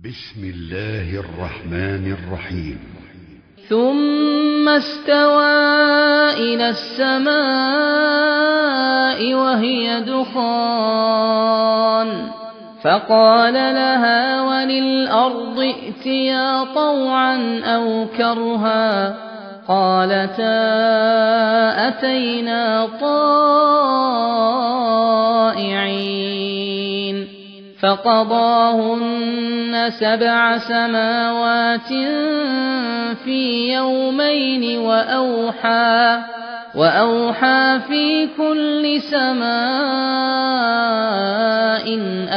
بسم الله الرحمن الرحيم. ثم استوى إلى السماء وهي دخان فقال لها وللأرض ائتيا طوعا أو كرها قالتا أتينا طائعين فقضاهن 7 سماوات في يومين وأوحى في كل سماء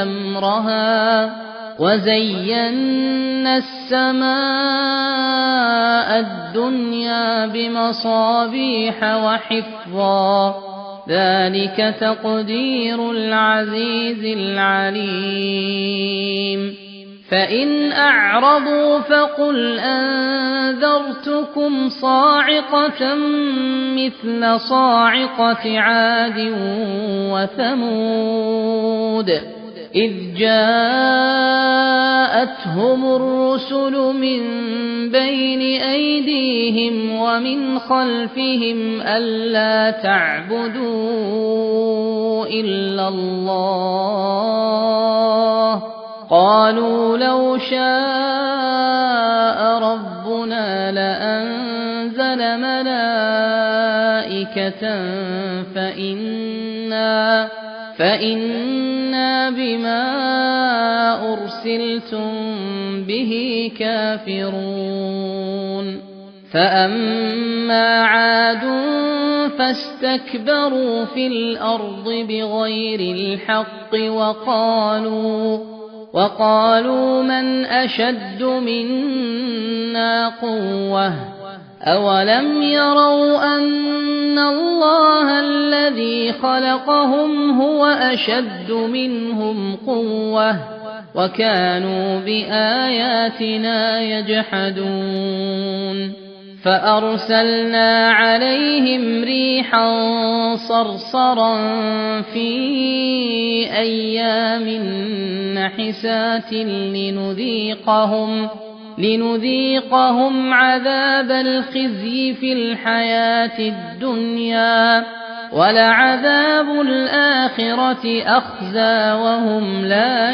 أمرها وزينا السماء الدنيا بمصابيح وحفظا ذلك تقدير العزيز العليم فإن أعرضوا فقل أنذرتكم صاعقة مثل صاعقة عاد وثمود إذ جاءتهم الرسل من بين أيديهم ومن خلفهم ألا تعبدوا إلا الله قالوا لو شاء ربنا لأنزل ملائكة فإنا بما أرسلتم به كافرون فأما عاد فاستكبروا في الأرض بغير الحق وقالوا من أشد منا قوة أولم يروا أن الله الذي خلقهم هو أشد منهم قوة وكانوا بآياتنا يجحدون فأرسلنا عليهم ريحا صرصرا في أيام نحسات لنذيقهم عذاب الخزي في الحياة الدنيا ولعذاب الآخرة أخزى وهم لا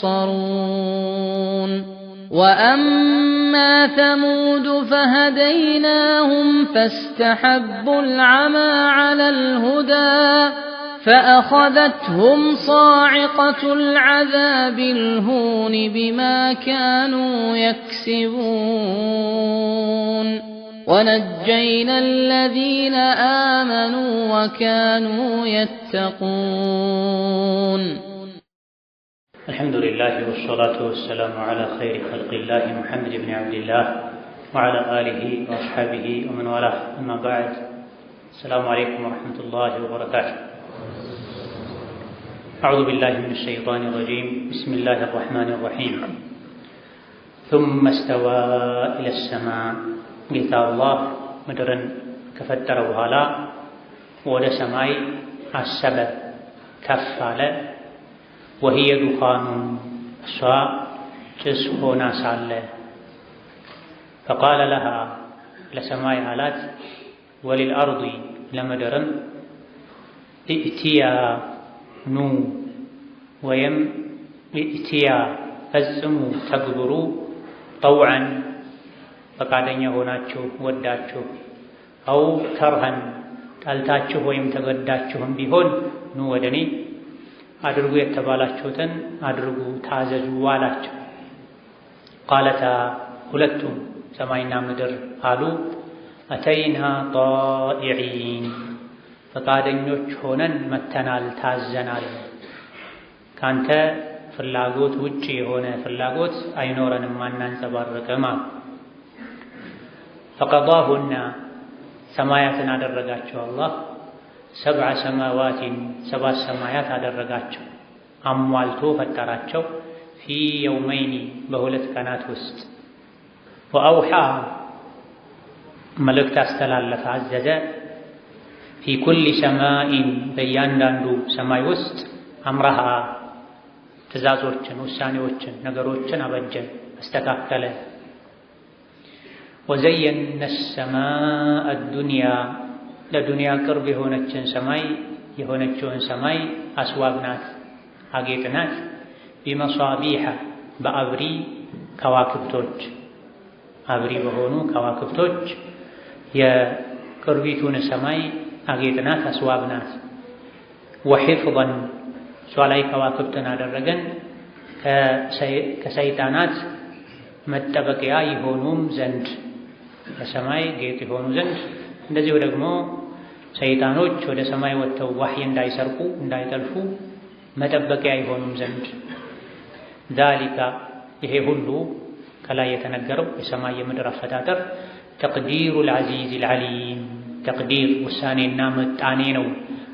ينصرون وأما ثمود فهديناهم فاستحبوا العمى على الهدى فأخذتهم صاعقة العذاب الهون بما كانوا يكسبون ونجينا الذين آمنوا وكانوا يتقون. الحمد لله والصلاة والسلام على خير خلق الله محمد بن عبد الله وعلى آله وأصحابه ومن والاه أما بعد السلام عليكم ورحمة الله وبركاته. أعوذ بالله من الشيطان الرجيم بسم الله الرحمن الرحيم ثم استوى إلى السماء ጌታ አላህ ምድርን ከፈጠረ በኋላ ወደ ሰማይ አሰበ ከፍ አለ وهي دخان እሷ ጭስ ሆና ሳለ فقال لها ለሰማይ አላት وللأرض ለምድርም ائتيا ኑ ወይም ائتيا ፈጽሙ ተግብሩ طوعا ፈቃደኛ ሆናችሁ ወዳችሁ አው ከርሃን ጣልታችሁ ወይም ተገዳችሁም ቢሆን ኑ ወደኔ አድርጉ የተባላችሁትን አድርጉ ታዘዙ አላቸው። ቃለታ ሁለቱም ሰማይና ምድር አሉ አተይና ጣኢዒን ፈቃደኞች ሆነን መተናል ታዘናል ካንተ ፍላጎት ውጪ የሆነ ፍላጎት አይኖረንም አናንጸባርቅም። ፈቀዳሁና ሰማያትን አደረጋቸው አላህ 7 ሰማዋትን 7 ሰማያት አደረጋቸው አሟልቶ ፈጠራቸው ፊ የውመይኒ በሁለት ቀናት ውስጥ ወአውሓ መልእክት አስተላለፈ አዘዘ ፊ ኩሊ ሰማኢን በእያንዳንዱ ሰማይ ውስጥ አምረሃ ትእዛዞችን፣ ውሳኔዎችን፣ ነገሮችን አበጀን፣ አስተካከለ። ወዘየነ ሰማአ ዱንያ ለዱንያ ቅርብ የሆነችውን ሰማይ አስዋብናት፣ አጌጥናት። ቢመሳቢሐ በአብሪ ከዋክብቶች፣ አብሪ በሆኑ ከዋክብቶች የቅርቢቱን ሰማይ አጌጥናት፣ አስዋብናት። ወሒፍዘን እሷ ላይ ከዋክብትን አደረገን ከሰይጣናት መጠበቂያ ይሆኑም ዘንድ፣ ለሰማይ ጌጥ ይሆኑ ዘንድ፣ እንደዚሁ ደግሞ ሰይጣኖች ወደ ሰማይ ወጥተው ዋህይ እንዳይሰርቁ እንዳይጠልፉ መጠበቂያ ይሆኑም ዘንድ። ዛሊካ ይሄ ሁሉ ከላይ የተነገረው የሰማይ የምድር አፈጣጠር ተቅዲሩል ዐዚዚል ዐሊም፣ ተቅዲር ውሳኔና ምጣኔ ነው።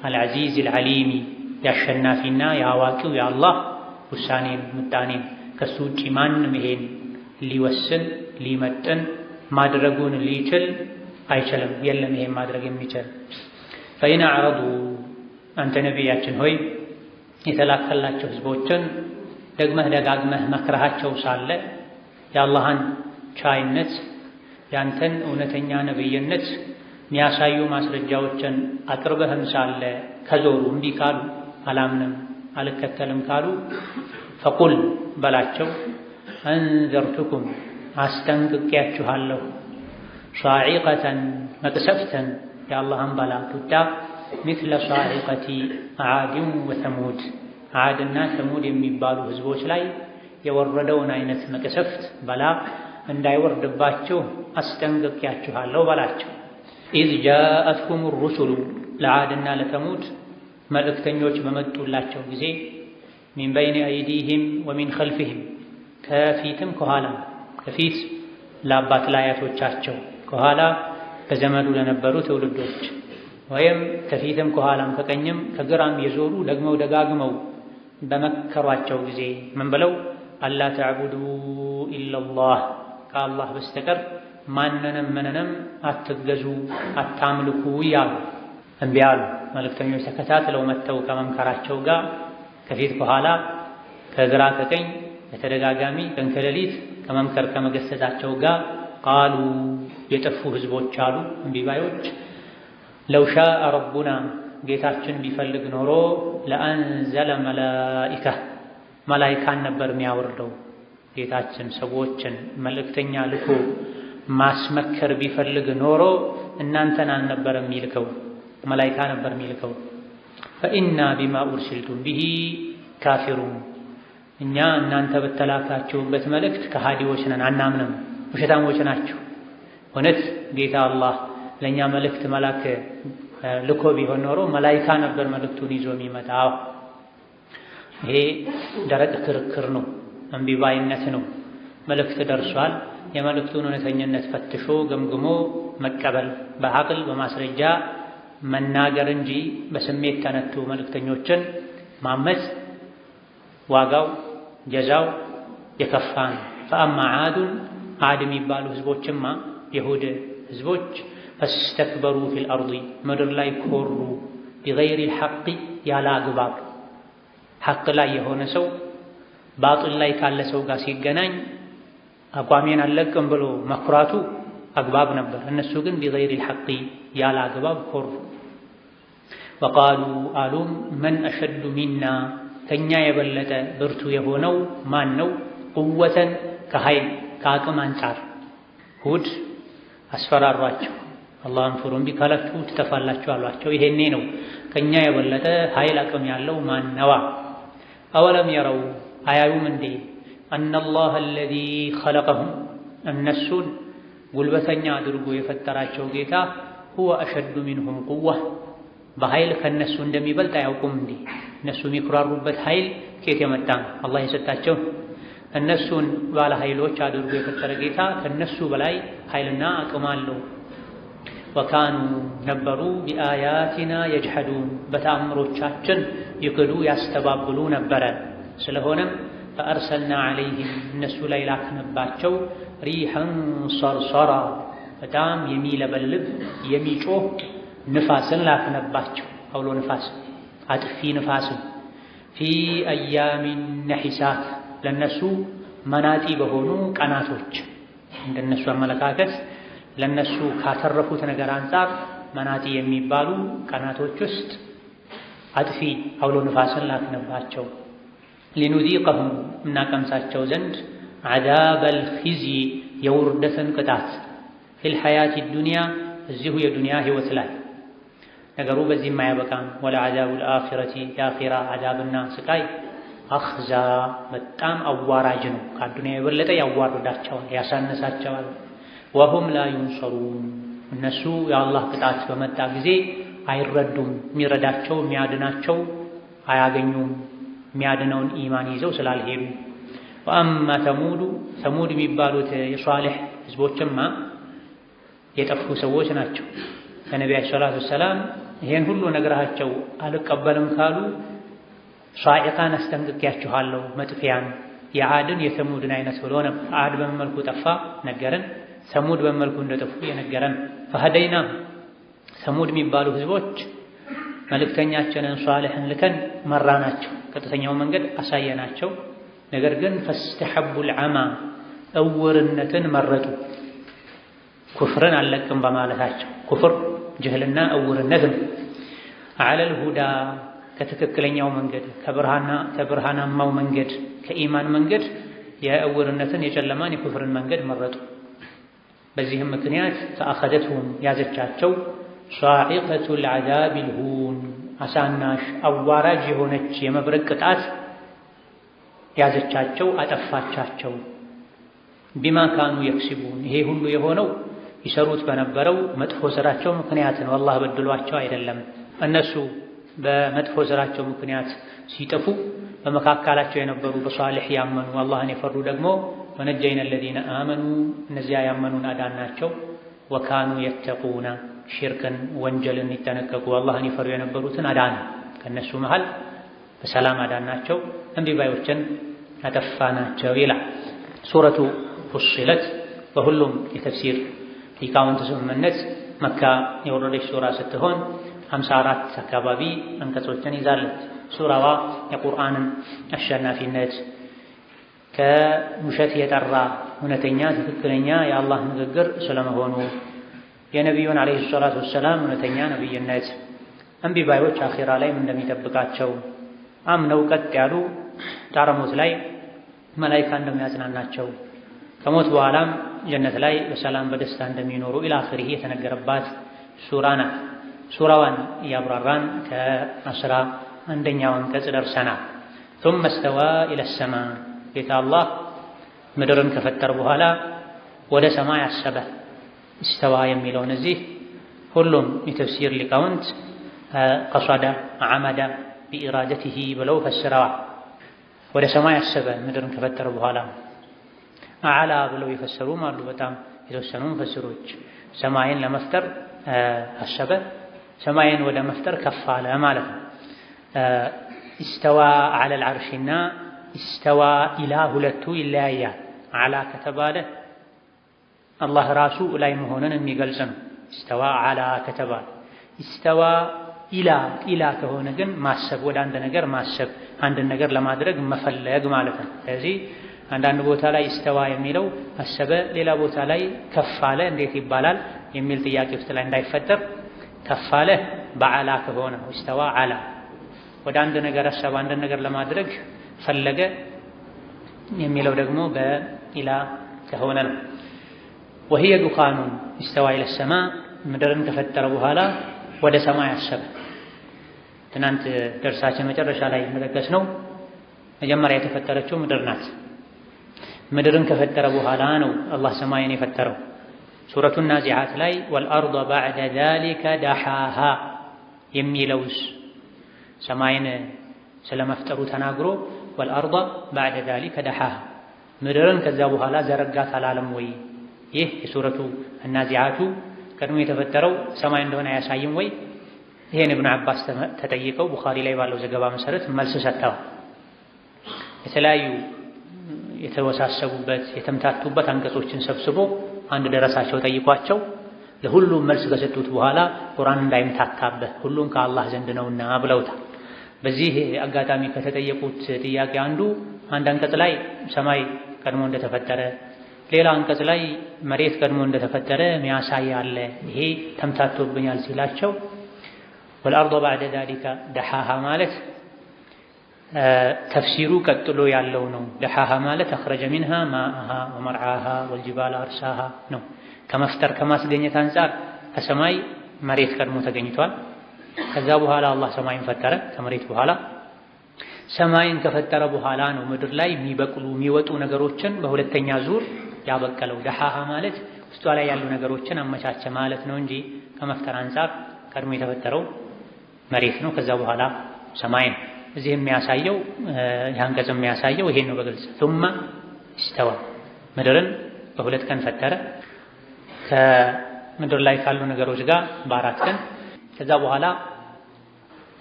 አልዐዚዚል ዐሊሚ የአሸናፊና የአዋቂው የአላህ ውሳኔን ምጣኔን ከሱ ውጪ ማንም ይሄን ሊወስን ሊመጥን ማድረጉን ሊችል አይችልም። የለም ይሄን ማድረግ የሚችል። ፈኢን አዕረዱ አንተ ነቢያችን ሆይ የተላከላቸው ህዝቦችን ደግመህ ደጋግመህ መክረሃቸው ሳለ የአላህን ቻይነት ያንተን እውነተኛ ነብይነት የሚያሳዩ ማስረጃዎችን አቅርበህም ሳለ ከዞሩ እምቢ ካሉ አላምንም አልከተልም ካሉ ፈቁል በላቸው አንዘርቱኩም አስጠንቅቄያችኋለሁ ሷዒቀተን መቅሰፍተን የአላህን በላ ቁጣ ሚስለ ሷዒቀቲ ዓድን ወተሙድ ዓድና ተሙድ የሚባሉ ህዝቦች ላይ የወረደውን አይነት መቅሰፍት በላ እንዳይወርድባችሁ አስጠንቅቄያችኋለሁ በላቸው። ኢዝ ጃአትሁም ሩሱሉ ለዓድና ለተሙድ መልእክተኞች በመጡላቸው ጊዜ ሚን በይኒ አይዲህም ወሚን ኸልፊህም ከፊትም ከኋላ፣ ከፊት ለአባት ለአያቶቻቸው፣ ከኋላ በዘመዱ ለነበሩ ትውልዶች፣ ወይም ከፊትም ከኋላም ከቀኝም ከግራም የዞሩ ደግመው ደጋግመው በመከሯቸው ጊዜ ምን ብለው አላ ተዕቡዱ ኢለላህ ከአላህ በስተቀር ማንንም ምንንም አትገዙ አታምልኩ እያሉ እምቢ አሉ። መልእክተኞች ተከታትለው መጥተው ከመምከራቸው ጋር ከፊት ከኋላ ከግራ ከቀኝ በተደጋጋሚ ቀን ከሌሊት ከመምከር ከመገሰጻቸው ጋር ቃሉ የጠፉ ህዝቦች አሉ እምቢ ባዮች ለው ሻአ ረቡና ጌታችን ቢፈልግ ኖሮ ለአንዘለ መላኢካን ነበር የሚያወርደው። ጌታችን ሰዎችን መልእክተኛ ልኮ ማስመከር ቢፈልግ ኖሮ እናንተን አልነበረም የሚልከው፣ መላኢካ ነበር የሚልከው። ፈኢና ቢማ ኡርሲልቱም ቢሂ ካፊሩን እኛ እናንተ በተላካችሁበት መልእክት ከሃዲዎች ነን፣ አናምንም፣ ውሸታሞች ናቸው። እውነት ጌታ አላህ ለእኛ መልእክት መላክ ልኮ ቢሆን ኖሮ መላኢካ ነበር መልእክቱን ይዞ የሚመጣው። ይሄ ደረቅ ክርክር ነው፣ እምቢባይነት ነው። መልእክት ደርሷል። የመልእክቱን እውነተኝነት ፈትሾ ገምግሞ መቀበል፣ በዐቅል በማስረጃ መናገር እንጂ በስሜት ተነቱ መልእክተኞችን ማመፅ ዋጋው ጀዛው የከፋ ነው። ፈአማ ዓዱን ዓድ የሚባሉ ህዝቦችማ የሁድ ህዝቦች ፈስተክበሩ ፊል አርዲ ምድር ላይ ኮሩ፣ ቢገይሪል ሐቅ ያለ አግባብ። ሐቅ ላይ የሆነ ሰው ባጢል ላይ ካለ ሰው ጋር ሲገናኝ አቋሜን አልለቅም ብሎ መኩራቱ አግባብ ነበር። እነሱ ግን ቢገይሪል ሐቅ ያለ አግባብ ኮሩ። ወቃሉ አሉም መን አሸዱ ሚና ከኛ የበለጠ ብርቱ የሆነው ማን ነው? ቁወተን ከኃይል ከአቅም አንጻር። ሁድ አስፈራሯቸው። አላህን ፍሩ እምቢ ካላችሁ ትጠፋላችሁ አሏቸው። ይሄኔ ነው ከኛ የበለጠ ኃይል አቅም ያለው ማን ነዋ? አወለም የረው አያዩም እንዴ? አነላህ አለዚ ኸለቀሁም እነሱን ጉልበተኛ አድርጎ የፈጠራቸው ጌታ ሁወ አሸዱ ሚንሁም ቁዋ በኃይል ከነሱ እንደሚበልጥ አያውቁም እንዴ? እነሱ የሚኩራሩበት ኃይል ከየት የመጣ ነው? አላህ የሰጣቸው። እነሱን ባለ ኃይሎች አድርጎ የፈጠረ ጌታ ከነሱ በላይ ኃይልና አቅም አለው። ወካኑ ነበሩ ቢአያቲና የጅሐዱን በተአምሮቻችን ይክዱ ያስተባብሉ ነበረ። ስለሆነም ፈአርሰልና ዐለይሂም እነሱ ላይ ላክንባቸው ሪሐን ሰርሰራ በጣም የሚለበልብ የሚጮህ ንፋስን ላክነባቸው። አውሎ ንፋስ አጥፊ ንፋስን ፊ አያሚን ነሒሳት ለነሱ መናጢ በሆኑ ቀናቶች እንደነሱ አመለካከት ለነሱ ካተረፉት ነገር አንፃር መናጢ የሚባሉ ቀናቶች ውስጥ አጥፊ አውሎ ንፋስን ላክንባቸው ሊኑዚቀሁም እናቀምሳቸው ዘንድ ዐዛበል ኺዝይ የውርደትን ቅጣት ፊል ሐያቲ ዱንያ እዚሁ የዱንያ ህይወት ላይ ነገሩ በዚህ የማያበቃም ወለዐዛቡል አኺረቲ የአኺራ ዐዛብና ስቃይ አኽዛ በጣም አዋራጅ ነው። ከአዱንያ የበለጠ ያዋርዳቸዋል፣ ያሳነሳቸዋል። ወሁም ላ ዩንሰሩን እነሱ የአላህ ቅጣት በመጣ ጊዜ አይረዱም። የሚረዳቸው የሚያድናቸው አያገኙም። የሚያድነውን ኢማን ይዘው ስላልሄዱ። ወአማ ተሙድ የሚባሉት የሷሊሕ ህዝቦችማ የጠፉ ሰዎች ናቸው። ከነቢ ዓለይሂ ሰላቱ ወሰላም ይሄን ሁሉ ነግረሃቸው አልቀበልም ካሉ ሷኢቃን አስጠንቅቄያችኋለሁ መጥፊያን የዓድን የተሙድን አይነት ብሎ ነበር። ዓድ በመልኩ ጠፋ ነገረን፣ ተሙድ በመልኩ እንደጠፉ የነገረን። ፈሀደይና ተሙድ የሚባሉ ህዝቦች መልእክተኛችንን ሷሊሕን ልከን መራናቸው፣ ቀጥተኛው መንገድ አሳየናቸው። ነገር ግን ፈስተሐቡል ዐማ እውርነትን መረጡ፣ ኩፍርን አልለቅም በማለታቸው። ኩፍር ጅህልና እውርነት ነው። ዐለል ሁዳ ከትክክለኛው መንገድ ከብርሃናማው መንገድ ከኢማን መንገድ የእውርነትን የጨለማን የኩፍርን መንገድ መረጡ። በዚህም ምክንያት ፈአኸደትሁም ያዘቻቸው ሷኢቀቱል ዐዛቢል ሁን አሳናሽ አዋራጅ የሆነች የመብረቅ ቅጣት ያዘቻቸው፣ አጠፋቻቸው። ቢማ ካኑ የክሲቡን ይሄ ሁሉ የሆነው ይሰሩት በነበረው መጥፎ ስራቸው ምክንያት ነው። አላህ በድሏቸው አይደለም። እነሱ በመጥፎ ስራቸው ምክንያት ሲጠፉ በመካከላቸው የነበሩ በሷሊሕ ያመኑ አላህን የፈሩ ደግሞ ወነጀይና አለዚነ አመኑ እነዚያ ያመኑን አዳናቸው። ወካኑ የተቁና ሽርክን ወንጀልን ይጠነቀቁ አላህን የፈሩ የነበሩትን አዳና ከነሱ መሃል በሰላም አዳናቸው፣ እምቢባዮችን አጠፋናቸው ይላል። ሱረቱ ፉሲለት በሁሉም የተፍሲር ሊቃውንት ስምምነት መካ የወረደች ሱራ ስትሆን 54 አካባቢ አንቀጾችን ይዛለች። ሱራዋ የቁርአንን አሸናፊነት ከውሸት የጠራ እውነተኛ ትክክለኛ የአላህ ንግግር ስለመሆኑ የነቢዩን ዓለይሂ ሰላቱ ወሰላም እውነተኛ ነቢይነት እምቢባዮች አኺራ ላይ እንደሚጠብቃቸው አምነው ቀጥ ያሉ ጣረሞት ላይ መላኢካ እንደሚያጽናናቸው ከሞት በኋላም ጀነት ላይ በሰላም በደስታ እንደሚኖሩ ኢላ አኺሪህ የተነገረባት ሱራ ናት። ሱራዋን እያብራራን ከ11ኛው አንቀጽ ደርሰናል። ثم استوى إلى السماء ጌታ አላህ ምድርን ከፈጠረ በኋላ ወደ ሰማይ አሰበ። استوى የሚለውን እዚህ ሁሉም የተፍሲር ሊቃውንት ቀሰደ ዓመደ ቢኢራደቲሂ ብለው ፈስረዋል። ወደ ሰማይ አሰበ ምድርን ከፈጠረ በኋላ አዕላ ብለው የፈሰሩም አሉ። በጣም የተወሰኑ ሙፈሲሮች ሰማይን ለመፍጠር አሰበ፣ ሰማይን ወደ መፍጠር ከፍ አለ ማለት ነው። ኢስተዋ ዐለል ዐርሽና ኢስተዋ ኢላ ሁለቱ ይለያያል። አዕላ ከተባለ አላህ ራሱ ላይ መሆንን የሚገልጽ ነው። ኢስተዋ ዐላ ከተባለ ኢስተዋ ኢላ ከሆነ ግን ማሰብ፣ ወደ አንድ ነገር ማሰብ፣ አንድን ነገር ለማድረግ መፈለግ ማለት ነው። ስለዚህ አንዳንድ ቦታ ላይ ኢስተዋ የሚለው አሰበ፣ ሌላ ቦታ ላይ ከፍ አለ እንዴት ይባላል የሚል ጥያቄ ውስጥ ላይ እንዳይፈጠር ከፍ አለ በዐላ ከሆነ ኢስተዋ ዐላ ወደ አንድ ነገር አሰበ፣ አንድ ነገር ለማድረግ ፈለገ የሚለው ደግሞ በኢላ ከሆነ ነው። ወሂየ ዱኻኑን ኢስተዋ ኢለ ሰማ ምድርን ከፈጠረ በኋላ ወደ ሰማይ አሰበ። ትናንት ደርሳችን መጨረሻ ላይ እንደጠቀስነው መጀመሪያ የተፈጠረችው ምድር ናት። ምድርን ከፈጠረ በኋላ ነው አላህ ሰማይን የፈጠረው። ሱረቱ ናዚዓት ላይ ወልአርض ባዕደ ዛሊከ ደሓሃ የሚለውስ ሰማይን ስለመፍጠሩ ተናግሮ ወልአርض ባዕደ ዛሊከ ደሓሃ ምድርን ከዛ በኋላ ዘረጋት አላለም ወይ? ይህ የሱረቱ ናዚዓቱ ቀድሞ የተፈጠረው ሰማይ እንደሆነ አያሳይም ወይ? ይሄን ኢብኑ አባስ ተጠይቀው ቡኻሪ ላይ ባለው ዘገባ መሰረት መልስ ሰጥተዋል። የተለያዩ የተወሳሰቡበት የተምታቱበት አንቀጾችን ሰብስቦ አንድ ደረሳቸው ጠይቋቸው ለሁሉም መልስ ከሰጡት በኋላ ቁርአን እንዳይምታታበት ሁሉም ከአላህ ዘንድ ነውና ብለውታል። በዚህ አጋጣሚ ከተጠየቁት ጥያቄ አንዱ አንድ አንቀጽ ላይ ሰማይ ቀድሞ እንደተፈጠረ ሌላ አንቀጽ ላይ መሬት ቀድሞ እንደተፈጠረ የሚያሳይ አለ። ይሄ ተምታቶብኛል ሲላቸው ወልአርض ባዕደ ዛሊከ ደሓሃ ማለት ተፍሲሩ ቀጥሎ ያለው ነው። ደሓሃ ማለት አኽረጀ ሚንሃ ማአሃ ወመርዓሃ ወልጅባለ አርሳሃ ነው። ከመፍጠር ከማስገኘት አንፃር ከሰማይ መሬት ቀድሞ ተገኝቷል። ከዛ በኋላ አላህ ሰማይን ፈጠረ። ከመሬት በኋላ ሰማይን ከፈጠረ በኋላ ነው ምድር ላይ የሚበቅሉ የሚወጡ ነገሮችን በሁለተኛ ዙር ያበቀለው። ደሓሃ ማለት ውስጧ ላይ ያሉ ነገሮችን አመቻቸ ማለት ነው እንጂ ከመፍጠር አንፃር ቀድሞ የተፈጠረው መሬት ነው። ከዛ በኋላ ሰማይ ነው። እዚህ የሚያሳየው ያንቀጽ የሚያሳየው ይሄን ነው በግልጽ ثم استوى ምድርን በሁለት ቀን ፈጠረ ከምድር ላይ ካሉ ነገሮች ጋር በአራት ቀን። ከዛ በኋላ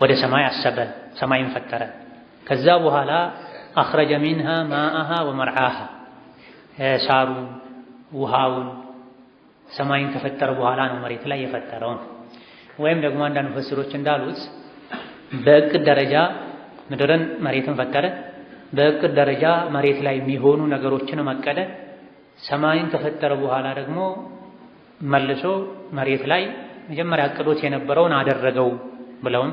ወደ ሰማይ አሰበ፣ ሰማይን ፈጠረ። ከዛ በኋላ አኽረጀ ሚንሃ ማአሃ ወመርዓሃ ሳሩን ውሃውን ሰማይን ከፈጠረ በኋላ ነው መሬት ላይ የፈጠረው። ወይም ደግሞ አንዳንድ ሙፈሲሮች እንዳሉት በእቅድ ደረጃ ምድርን መሬትን ፈጠረ፣ በእቅድ ደረጃ መሬት ላይ የሚሆኑ ነገሮችን አቀደ። ሰማይን ከፈጠረ በኋላ ደግሞ መልሶ መሬት ላይ መጀመሪያ አቅዶት የነበረውን አደረገው ብለውም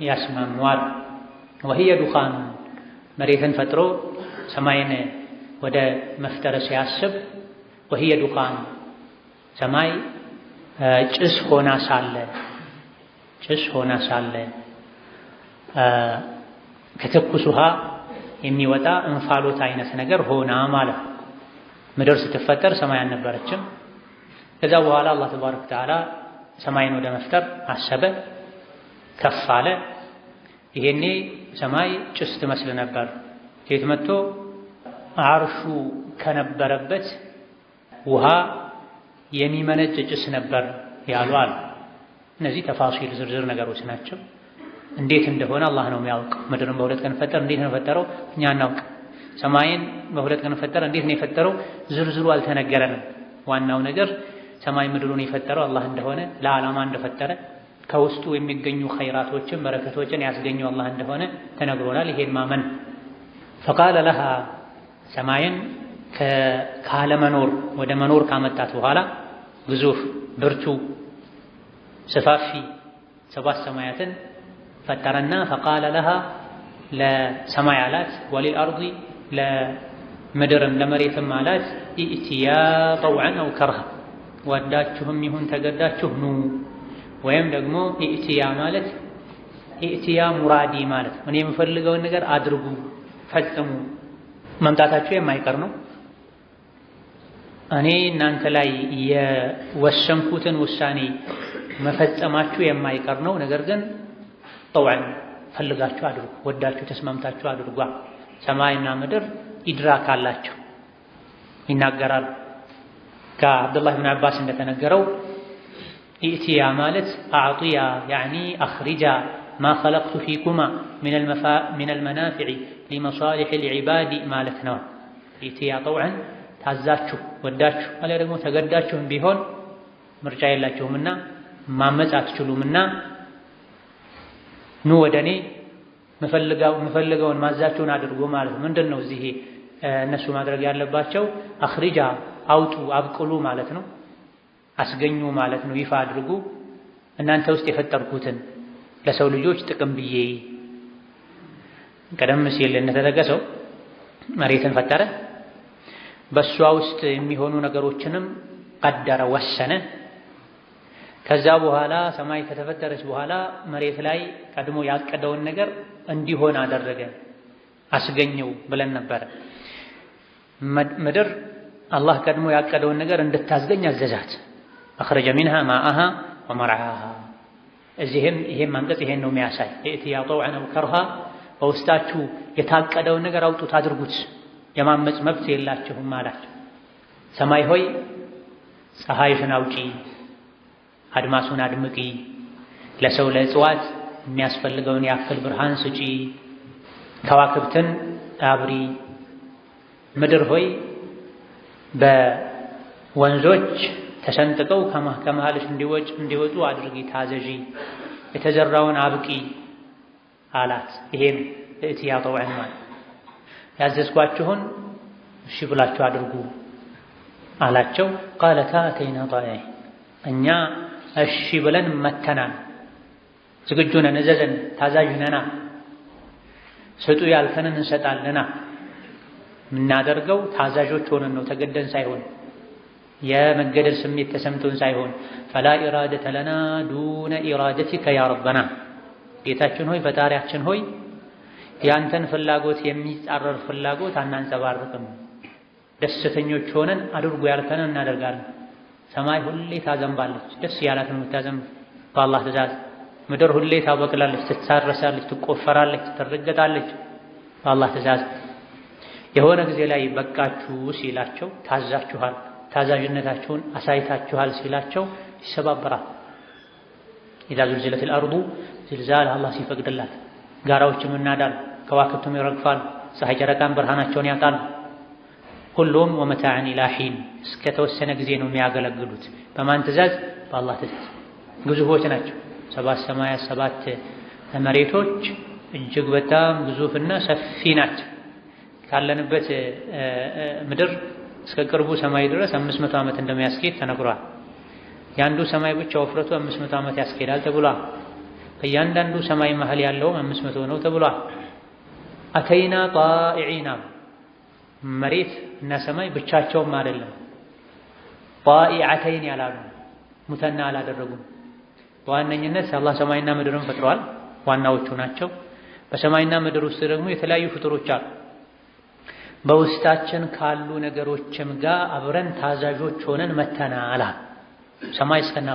ያስማማዋል። ወህየ ዱኻን መሬትን ፈጥሮ ሰማይን ወደ መፍጠር ሲያስብ ወህየ ዱኻን ሰማይ ጭስ ሆና ሳለ ከትኩስ ውሃ የሚወጣ እንፋሎት አይነት ነገር ሆና ማለት ነው። ምድር ስትፈጠር ሰማይ አልነበረችም። ከዛ በኋላ አላህ ተባረከ ወተዓላ ሰማይን ወደ መፍጠር አሰበ፣ ከፍ አለ። ይሄኔ ሰማይ ጭስ ትመስል ነበር። ከየት መጥቶ አርሹ ከነበረበት ውሃ የሚመነጭ ጭስ ነበር ያሉ አሉ። እነዚህ ተፋሲል ዝርዝር ነገሮች ናቸው። እንዴት እንደሆነ አላህ ነው የሚያውቀው። ምድርን በሁለት ቀን ፈጠረ፣ እንዴት ነው የፈጠረው እኛ አናውቅ። ሰማይን በሁለት ቀን ፈጠረ፣ እንዴት ነው የፈጠረው ዝርዝሩ አልተነገረንም። ዋናው ነገር ሰማይ ምድሩን የፈጠረው አላህ እንደሆነ ለዓላማ እንደፈጠረ ከውስጡ የሚገኙ ኸይራቶችን በረከቶችን ያስገኘው አላህ እንደሆነ ተነግሮናል። ይሄን ማመን ፈቃለ ለሃ ሰማይን ካለመኖር ወደ መኖር ካመጣት በኋላ ግዙፍ ብርቱ ሰፋፊ ሰባት ሰማያትን ፈጠረና ፈቃለ ለሃ ለሰማይ አላት ወሊል አርዲ ለምድርም ለመሬትም አላት ኢእትያ ጠውዐን አው ከርሃ ወዳችሁም ይሁን ተገዳችሁ ኑ። ወይም ደግሞ ኢእትያ ማለት ኢእትያ ሙራዲ ማለት እኔ የምፈልገውን ነገር አድርጉ ፈጽሙ። መምጣታችሁ የማይቀር ነው። እኔ እናንተ ላይ የወሰንኩትን ውሳኔ መፈጸማችሁ የማይቀር ነው። ነገር ግን ጠውዐን ፈልጋችሁ አድርጉ፣ ወዳችሁ ተስማምታችሁ አድርጓ። ሰማይና ምድር ኢድራክ አላቸው፣ ይናገራሉ። ከአብዱላህ ብን አባስ እንደተነገረው ኢእትያ ማለት አዕጢያ ያዕኒ አኽሪጃ ማ ኸለቅቱ ፊኩማ ሚነል መናፊዕ ሊመሳሊሕ ልዒባድ ማለት ነው። ኢእትያ ጠውዐን ታዛችሁ ወዳችሁ አሊያ ደግሞ ተገዳችሁም ቢሆን ምርጫ የላችሁምና ማመፅ አትችሉምና ኑ ወደ እኔ የምፈልገውን ማዛችሁን አድርጎ ማለት ምንድን ነው? እዚህ እነሱ ማድረግ ያለባቸው አኽሪጃ አውጡ አብቅሉ ማለት ነው። አስገኙ ማለት ነው። ይፋ አድርጉ እናንተ ውስጥ የፈጠርኩትን ለሰው ልጆች ጥቅም ብዬ። ቀደም ሲል እንደተጠቀሰው መሬትን ፈጠረ፣ በእሷ ውስጥ የሚሆኑ ነገሮችንም ቀደረ ወሰነ። ከዛ በኋላ ሰማይ ከተፈጠረች በኋላ መሬት ላይ ቀድሞ ያቀደውን ነገር እንዲሆን አደረገ፣ አስገኘው ብለን ነበረ። ምድር አላህ ቀድሞ ያቀደውን ነገር እንድታስገኝ አዘዛት። አኽረጀ ሚንሃ ማአሃ ወመርዓሃ። ይሄም አንቀጽ ይሄን ነው የሚያሳይ። ኢእትያ ጠውዐን አው ከርሃ በውስጣችሁ የታቀደውን ነገር አውጡት አድርጉት፣ የማመፅ መብት የላችሁም አላቸው። ሰማይ ሆይ ፀሐይሽን አውጪ፣ አድማሱን አድምቂ፣ ለሰው ለእጽዋት የሚያስፈልገውን ያክል ብርሃን ስጪ፣ ከዋክብትን አብሪ። ምድር ሆይ በወንዞች ተሰንጥቀው ከመሃልሽ እንዲወጡ አድርጊ፣ ታዘዢ። የተዘራውን አብቂ፣ አላት። ይሄን እትያ ጠውዐን ማለት ያዘዝኳችሁን እሺ ብላችሁ አድርጉ አላቸው። ቃለታ አተይና ጣኢዒን እኛ እሺ ብለን መተናል፣ ዝግጁ ነን፣ እዘዘን፣ ታዛዥ ነና፣ ስጡ ያልከንን እንሰጣለና። የምናደርገው ታዛዦች ሆነን ነው፣ ተገደን ሳይሆን፣ የመገደል ስሜት ተሰምቶን ሳይሆን። ፈላ ኢራደተ ለና ዱነ ኢራደቲከ ያ ረበና ጌታችን ሆይ ፈጣሪያችን ሆይ ያንተን ፍላጎት የሚጻረር ፍላጎት አናንጸባርቅም። ደስተኞች ሆነን አድርጉ ያልከንን እናደርጋለን። ሰማይ ሁሌ ታዘንባለች፣ ደስ ያላት ነው የምታዘንብ በአላህ ትእዛዝ። ምድር ሁሌ ታበቅላለች፣ ትታረሳለች፣ ትቆፈራለች፣ ትረገጣለች በአላህ ትእዛዝ። የሆነ ጊዜ ላይ በቃችሁ ሲላቸው ታዛችኋል፣ ታዛዥነታችሁን አሳይታችኋል ሲላቸው ይሰባበራል። ኢዛ ዙልዚለቲል አርዱ ዝልዛል አላህ ሲፈቅድላት ጋራዎችም እናዳል፣ ከዋክብቱም ይረግፋሉ፣ ፀሐይ ጨረቃን ብርሃናቸውን ያጣሉ። ሁሉም ወመታዕን ኢላ ሒን እስከ ተወሰነ ጊዜ ነው የሚያገለግሉት። በማን ትእዛዝ? በአላህ ትእዛዝ። ግዙፎች ናቸው። 7 ሰማያት 7 መሬቶች እጅግ በጣም ግዙፍና ሰፊ ናቸው። ካለንበት ምድር እስከ ቅርቡ ሰማይ ድረስ 500 ዓመት እንደሚያስኬድ ተነግሯል። የአንዱ ሰማይ ብቻ ወፍረቱ 500 ዓመት ያስኬዳል ተብሏል። ከእያንዳንዱ ሰማይ መሃል ያለውም 500 ነው ተብሏል። አተይና ጣኢዒና መሬት እና ሰማይ ብቻቸውም አይደለም፣ ጣኢዐተይን ያላሉ ሙተና አላደረጉም። በዋነኝነት አላህ ሰማይና ምድርን ፈጥሯል፣ ዋናዎቹ ናቸው። በሰማይና ምድር ውስጥ ደግሞ የተለያዩ ፍጡሮች አሉ። በውስጣችን ካሉ ነገሮችም ጋር አብረን ታዛዦች ሆነን መተናል። ሰማይ እስከና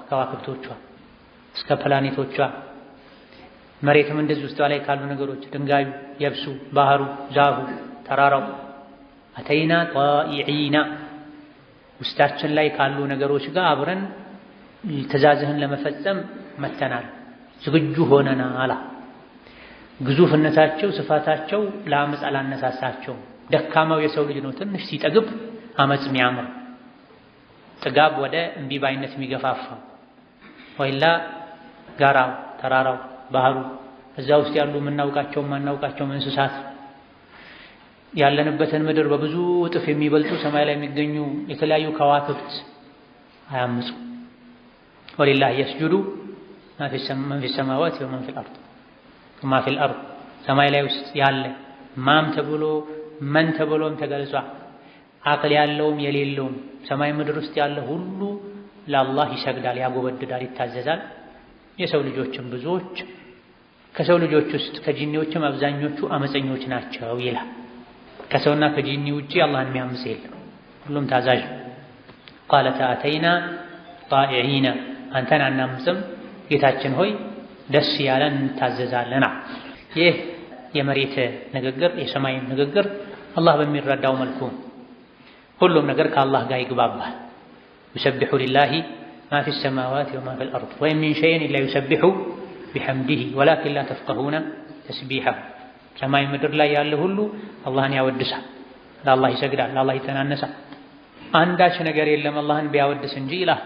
ከዋክብቶቿ እስከ ፕላኔቶቿ፣ መሬትም እንደዚህ ውስጧ ላይ ካሉ ነገሮች ድንጋዩ፣ የብሱ፣ ባህሩ፣ ዛፉ፣ ተራራው አተይና ጣኢዒና ውስጣችን ላይ ካሉ ነገሮች ጋር አብረን ትእዛዝህን ለመፈጸም መተናል፣ ዝግጁ ሆነናል። ግዙፍነታቸው ስፋታቸው ለአመፅ አላነሳሳቸው። ደካማው የሰው ልጅ ነው ትንሽ ሲጠግብ አመፅ የሚያምር ጥጋብ ወደ እምቢባይነት የሚገፋፋ ወይላ ጋራው፣ ተራራው፣ ባህሩ እዛ ውስጥ ያሉ የምናውቃቸው ማናውቃቸው እንስሳት ያለንበትን ምድር በብዙ እጥፍ የሚበልጡ ሰማይ ላይ የሚገኙ የተለያዩ ከዋክብት አያምፁ። ወሊላሂ የስጁዱ መን ፊ ሰማዋት ወመን ፊል አርድ ወማ ፊል አርድ ሰማይ ላይ ውስጥ ያለ ማም ተብሎ መን ተብሎም ተገልጿል። አቅል ያለውም የሌለውም ሰማይ ምድር ውስጥ ያለ ሁሉ ለአላህ ይሰግዳል፣ ያጎበድዳል፣ ይታዘዛል። የሰው ልጆችም ብዙዎች ከሰው ልጆች ውስጥ ከጂኒዎችም አብዛኞቹ አመፀኞች ናቸው ይላል። ከሰውና ከጂኒ ውጪ አላህን የሚያምፅ የለም፣ ሁሉም ታዛዥ። ቃለተ አተይና ጣኢዒና አንተን አናምፅም ጌታችን ሆይ ደስ ያለን እንታዘዛለና። ይህ የመሬት ንግግር የሰማይ ንግግር አላህ በሚረዳው መልኩ ሁሉም ነገር ከአላህ ጋር ይግባባል። ዩሰቢሑ ሊላሂ ማ ፊ ሰማዋት ወማ ፊል አርድ ወኢን ሚን ሸይኢን ኢላ ዩሰቢሑ ቢሐምዲሂ ወላኪን ላ ተፍቀሁነ ተስቢሐሁ። ሰማይ ምድር ላይ ያለ ሁሉ አላህን ያወድሳል፣ ለአላህ ይሰግዳል፣ ለአላህ ይተናነሳል። አንዳች ነገር የለም አላህን ቢያወድስ እንጂ ይላል።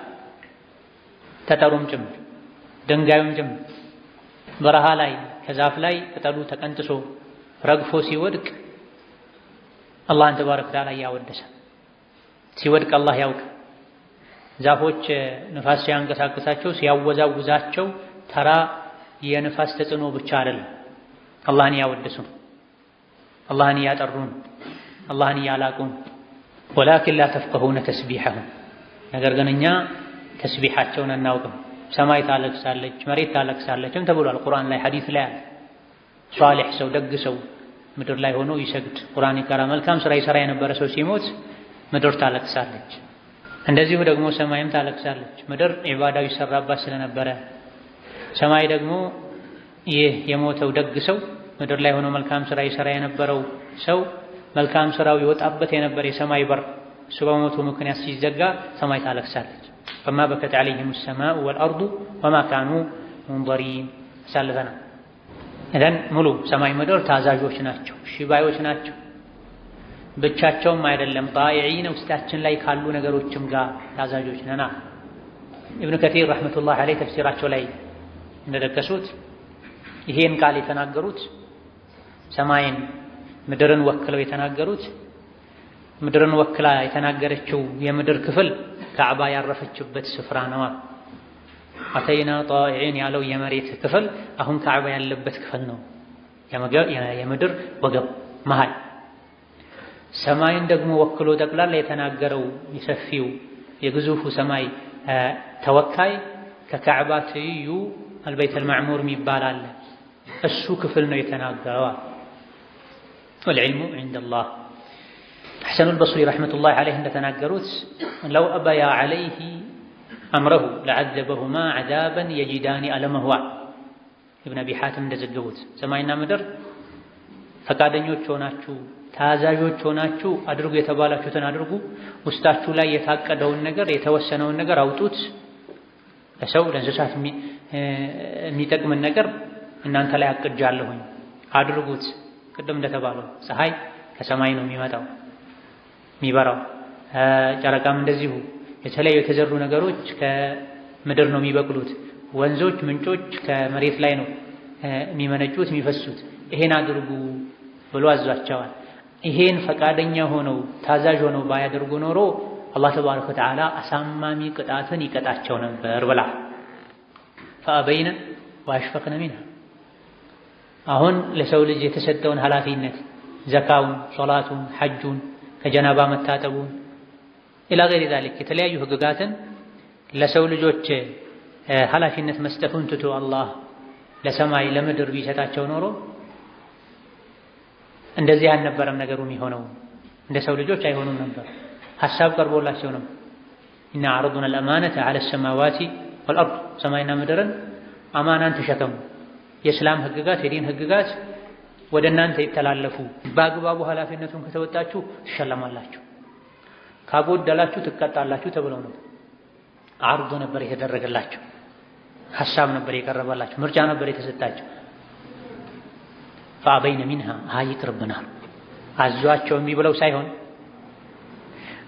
ጠጠሩም ጭምር ድንጋዩም ጭምር በረሃ ላይ ከዛፍ ላይ ቅጠሉ ተቀንጥሶ ረግፎ ሲወድቅ አላህን ተባረከ ወተዓላ እያወደሰ ሲወድቅ አላህ ያውቅ። ዛፎች ንፋስ ሲያንቀሳቅሳቸው ሲያወዛውዛቸው ተራ የንፋስ ተጽዕኖ ብቻ አይደለም፣ አላህን እያወደሱ አላህን እያጠሩን አላህን እያላቁን። ወላኪን ላ ተፍቀሁነ ተስቢሐሁም ነገር ግን እኛ ተስቢሐቸውን አናውቅም። ሰማይ ታለቅሳለች፣ መሬት ታለቅሳለችም ተብሏል ቁርአን ላይ ሐዲስ ላይ አለ። ሷሊሕ ሰው ደግ ሰው ምድር ላይ ሆኖ ይሰግድ ቁርአን ይቀራ መልካም ስራ ይሰራ የነበረ ሰው ሲሞት ምድር ታለቅሳለች። እንደዚሁ ደግሞ ሰማይም ታለቅሳለች። ምድር ዒባዳው ይሰራባት ስለነበረ ሰማይ ደግሞ ይህ የሞተው ደግ ሰው ምድር ላይ ሆኖ መልካም ስራ ይሰራ የነበረው ሰው መልካም ስራው ይወጣበት የነበረ የሰማይ በር እሱ በሞቱ ምክንያት ሲዘጋ ሰማይ ታለቅሳለች። ፈማ በከት ዐለይሂሙ ሰማኡ ወልአርዱ ወማ ካኑ ሙንዘሪን ሳልፈና እዘን ሙሉ ሰማይ ምድር ታዛዦች ናቸው፣ ሽባዮች ናቸው። ብቻቸውም አይደለም ጣኢዒን ውስጣችን ላይ ካሉ ነገሮችም ጋር ታዛዦች ነና። ኢብኑ ከቲር ረሕመቱላህ ዐለይህ ተፍሲራቸው ላይ እንደጠቀሱት ይሄን ቃል የተናገሩት ሰማይን ምድርን ወክለው የተናገሩት ምድርን ወክላ የተናገረችው የምድር ክፍል ካዕባ ያረፈችበት ስፍራ ነው። አተይና ጣኢዒን ያለው የመሬት ክፍል አሁን ካዕባ ያለበት ክፍል ነው፣ የምድር ወገብ መሃል። ሰማይን ደግሞ ወክሎ ጠቅላላ የተናገረው የሰፊው የግዙፉ ሰማይ ተወካይ ከካዕባ ትይዩ አልበይተል ማዕሙር የሚባል አለ፣ እሱ ክፍል ነው የተናገረው። ወልዕልሙ ዒንደላህ። ሐሰኑል በስሪ ረሕመቱላሂ ዐለይህ እንደተናገሩት ለው አበያ ዐለይሂ አምረሁ ለዐዘበሁማ ዐዛበን የጂዳኒ አለመህዋ። ኢብን አቢ ሐቲም እንደዘገቡት ሰማይና ምድር ፈቃደኞች ሆናችሁ ታዛዦች ሆናችሁ አድርጉ የተባላችሁትን አድርጉ፣ ውስጣችሁ ላይ የታቀደውን ነገር የተወሰነውን ነገር አውጡት፣ ለሰው ለእንስሳት የሚጠቅምን ነገር እናንተ ላይ አቅጃለሁኝ አድርጉት። ቅድም እንደተባለው ፀሐይ ከሰማይ ነው የሚመጣው የሚበራው፣ ጨረቃም እንደዚሁ። የተለያዩ የተዘሩ ነገሮች ከምድር ነው የሚበቅሉት። ወንዞች፣ ምንጮች ከመሬት ላይ ነው የሚመነጩት የሚፈሱት። ይሄን አድርጉ ብሎ አዟቸዋል። ይሄን ፈቃደኛ ሆነው ታዛዥ ሆነው ባያደርጉ ኖሮ አላህ ተባረከ ወተዓላ አሳማሚ ቅጣትን ይቀጣቸው ነበር ብላ ፈአበይነ ወአሽፈቅነ ሚንሃ። አሁን ለሰው ልጅ የተሰጠውን ኃላፊነት ዘካውን፣ ሶላቱን፣ ሐጁን፣ ከጀናባ መታጠቡን ኢላ ገይሪ ዛሊክ የተለያዩ ህግጋትን ለሰው ልጆች ኃላፊነት መስጠቱን ትቶ አላህ ለሰማይ ለምድር ቢሰጣቸው ኖሮ እንደዚህ አልነበረም ነገሩ የሚሆነው። እንደ ሰው ልጆች አይሆኑም ነበር። ሐሳብ ቀርቦላቸው ነው ኢና ዐረድና አልአማነተ ዐለ ሰማዋቲ ወልአርድ፣ ሰማይና ምድርን አማናን ተሸከሙ፣ የእስላም ህግጋት የዲን ህግጋት ወደ እናንተ ይተላለፉ፣ በአግባቡ ኃላፊነቱን ከተወጣችሁ ትሸለማላችሁ፣ ካጎደላችሁ ትቀጣላችሁ ተብለው ነው። አርዶ ነበር የተደረገላቸው፣ ሐሳብ ነበር የቀረበላቸው፣ ምርጫ ነበር የተሰጣቸው። ፈአበይነ ሚንሃ ይቅርብናል አዟቸው የሚብለው ሳይሆን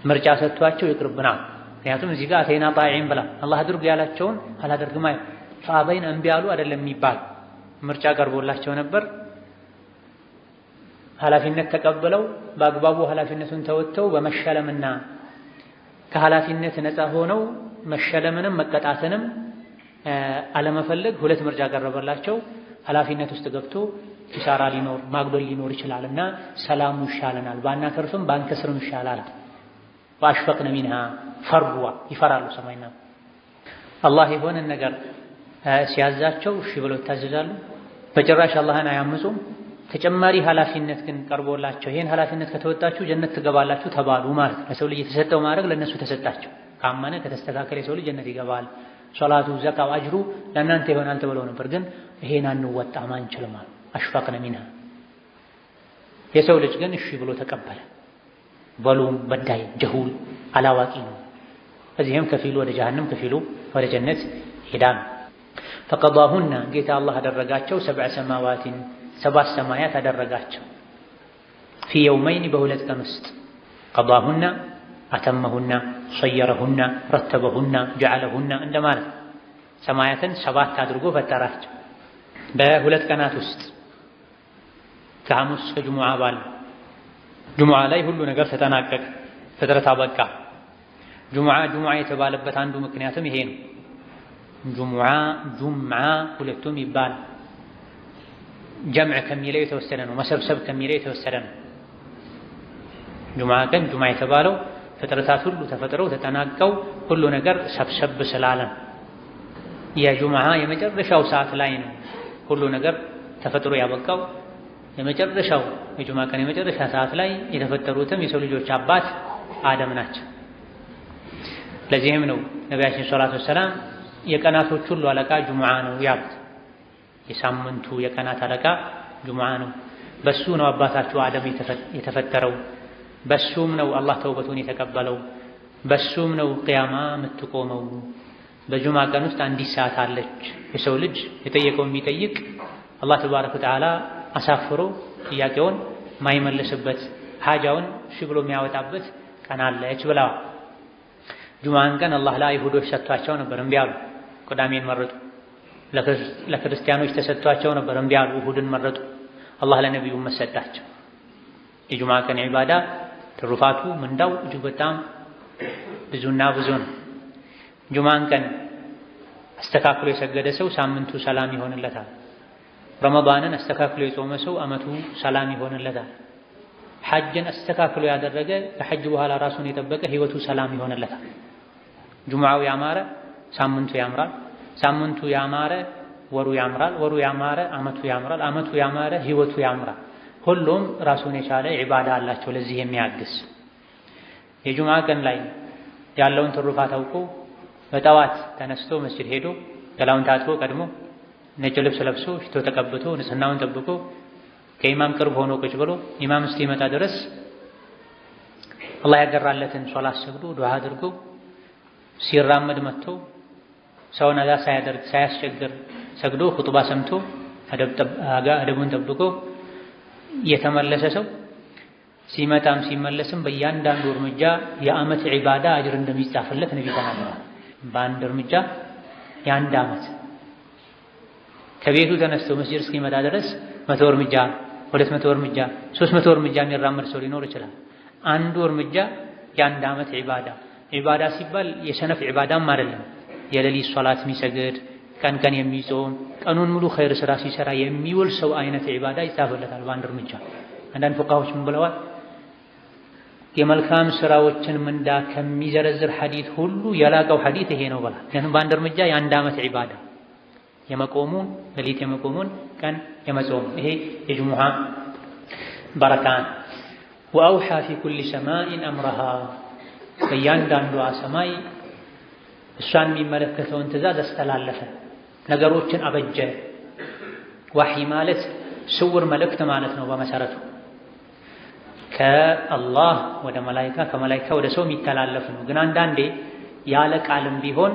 ምርጫ ሰጥቷቸው ይቅርብናል። ምክንያቱም እዚህ ጋር አተይና ጣኢዒን ብላ አላህ አድርጉ ያላቸውን አላደርግም አይደል። ፈአበይነ እምቢ አሉ አይደለም የሚባል ምርጫ ቀርቦላቸው ነበር። ኃላፊነት ተቀብለው በአግባቡ ኃላፊነቱን ተወጥተው በመሸለምና ከኃላፊነት ነፃ ሆነው መሸለምንም መቀጣትንም አለመፈለግ ሁለት ምርጫ ቀረበላቸው። ኃላፊነት ውስጥ ገብቶ ኪሳራ ሊኖር ማግዶል ሊኖር ይችላልና ሰላሙ ይሻለናል፣ ባናተርፍም ባንከስርም ይሻላል። ወአሽፈቅነ ሚንሃ ፈርዋ ይፈራሉ። ሰማይና አላህ የሆነን ነገር ሲያዛቸው እሺ ብለው ይታዘዛሉ። በጭራሽ አላህን አያምፁም። ተጨማሪ ኃላፊነት ግን ቀርቦላቸው ይሄን ኃላፊነት ከተወጣችሁ ጀነት ትገባላችሁ ተባሉ ማለት ነው። ለሰው ልጅ የተሰጠው ማድረግ ለነሱ ተሰጣቸው። ካመነ ከተስተካከለ የሰው ልጅ ጀነት ይገባል። ሶላቱ፣ ዘካው፣ አጅሩ ለእናንተ ይሆናል ተብለው ነበር። ግን ይሄን አንወጣም አንችልም አሉ። አሽፋቅነ ሚንሃ። የሰው ልጅ ግን እሺ ብሎ ተቀበለ። በሉም በዳይ ጀሁል አላዋቂ ነው። እዚህም ከፊሉ ወደ ጀሃነም ከፊሉ ወደ ጀነት ሄዳን። ፈቀዳሁና ጌታ አላህ አደረጋቸው ሰብዐ ሰማዋቲን ሰባት ሰማያት አደረጋቸው። ፊ የውመይን በሁለት ቀን ውስጥ ቀዳሁና አተመሁና ሰየረሁና ረተበሁና ጀዐለሁና እንደማለት ሰማያትን ሰባት አድርጎ ፈጠራቸው በሁለት ቀናት ውስጥ ከሐሙስ ከጅሙዓ ባለ ጅሙዓ ላይ ሁሉ ነገር ተጠናቀቀ፣ ፍጥረት አበቃ። ጁሙዓ የተባለበት አንዱ ምክንያትም ይሄ ነው። ጁምዓ ሁለቱም ይባል ጀምዕ ከሚለው የተወሰደ ነው፣ መሰብሰብ ከሚለው የተወሰደ ነው። ጁምዓ ቀን ጁምዓ የተባለው ፍጥረታት ሁሉ ተፈጥረው ተጠናቀው ሁሉ ነገር ሰብሰብ ስላለን የጁምዓ የመጨረሻው ሰዓት ላይ ነው ሁሉ ነገር ተፈጥሮ ያበቃው። የመጨረሻው የጁምዓ ቀን የመጨረሻ ሰዓት ላይ የተፈጠሩትም የሰው ልጆች አባት አደም ናቸው። ለዚህም ነው ነቢያችን ሰለላሁ ዐለይሂ ወሰለም የቀናቶች ሁሉ አለቃ ጁምዓ ነው ያሉት። የሳምንቱ የቀናት አለቃ ጁምዓ ነው። በሱ ነው አባታችሁ አደም የተፈጠረው። በሱም ነው አላህ ተውበቱን የተቀበለው። በሱም ነው ቅያማ የምትቆመው። በጁምዓ ቀን ውስጥ አንዲት ሰዓት አለች። የሰው ልጅ የጠየቀውን የሚጠይቅ አላህ ተባረከ ወተዓላ አሳፍሮ ጥያቄውን ማይመልስበት ሓጃውን እሺ ብሎ የሚያወጣበት ቀን አለች ብለዋል። ጁምዓን ቀን አላህ ለአይሁዶች ሰጥቷቸው ነበር፣ እምቢ አሉ። ቅዳሜን መረጡ። ለክርስቲያኖች ተሰጥቷቸው ነበር፣ እምቢ አሉ፣ እሁድን መረጡ። አላህ ለነቢዩ መሰጣቸው። የጁምዓ ቀን ዒባዳ ትሩፋቱ ምንዳው እጅግ በጣም ብዙና ብዙ ነው። ጁምዓን ቀን አስተካክሎ የሰገደ ሰው ሳምንቱ ሰላም ይሆንለታል። ረመዳንን አስተካክሎ የጾመ ሰው ዓመቱ ሰላም ይሆንለታል። ሐጅን አስተካክሎ ያደረገ ከሐጅ በኋላ ራሱን የጠበቀ ህይወቱ ሰላም ይሆንለታል። ጁምዓው ያማረ ሳምንቱ ያምራል፣ ሳምንቱ ያማረ ወሩ ያምራል፣ ወሩ ያማረ ዓመቱ ያምራል፣ ዓመቱ ያማረ ህይወቱ ያምራል። ሁሉም ራሱን የቻለ ዒባዳ አላቸው ለዚህ የሚያግዝ። የጁምዓ ቀን ላይ ያለውን ትሩፋት አውቆ በጠዋት ተነስቶ መስጂድ ሄዶ ገላውን ታጥቦ ቀድሞ ነጭ ልብስ ለብሶ ሽቶ ተቀብቶ ንጽህናውን ጠብቆ ከኢማም ቅርብ ሆኖ ቁጭ ብሎ ኢማም እስኪመጣ ድረስ አላህ ያገራለትን ሶላት ሰግዶ ዱዓ አድርጎ ሲራመድ መጥቶ ሰውን አዛ ሳያደርግ ሳያስቸግር ሰግዶ ኹጥባ ሰምቶ አደቡን ጠብቆ የተመለሰ ሰው ሲመጣም ሲመለስም በእያንዳንዱ እርምጃ የዓመት ዒባዳ አጅር እንደሚጻፍለት ነብዩ ተናግረዋል። በአንድ እርምጃ የአንድ ዓመት ከቤቱ ተነስቶ መስጂድ እስኪመጣ ድረስ 100 እርምጃ 200 እርምጃ 300 እርምጃ የሚራመድ ሰው ሊኖር ይችላል። አንዱ እርምጃ የአንድ ዓመት ዒባዳ። ዒባዳ ሲባል የሰነፍ ዒባዳም አይደለም። የሌሊት ሶላት የሚሰግድ ቀን ቀን የሚጾም ቀኑን ሙሉ ኸይር ስራ ሲሰራ የሚውል ሰው አይነት ዒባዳ ይጻፍለታል በአንድ እርምጃ። አንዳንድ ፉቃዎች ምን ብለዋል? የመልካም ስራዎችን ምንዳ ከሚዘረዝር ሐዲስ ሁሉ የላቀው ሐዲስ ይሄ ነው ብለዋል። ግን በአንድ እርምጃ የአንድ ዓመት ዒባዳ የመቆሙን ሌሊት የመቆሙን ቀን የመጾም ይሄ የጁሙዓ በረካን። ወአውሓ ፊ ኩሊ ሰማኢን አምረሃ በእያንዳንዷ ሰማይ እሷን የሚመለከተውን ትእዛዝ አስተላለፈ፣ ነገሮችን አበጀ። ዋሕይ ማለት ስውር መልእክት ማለት ነው በመሰረቱ ከአላህ ወደ መላይካ ከመላይካ ወደ ሰው የሚተላለፍ ነው። ግን አንዳንዴ ያለ ቃልም ቢሆን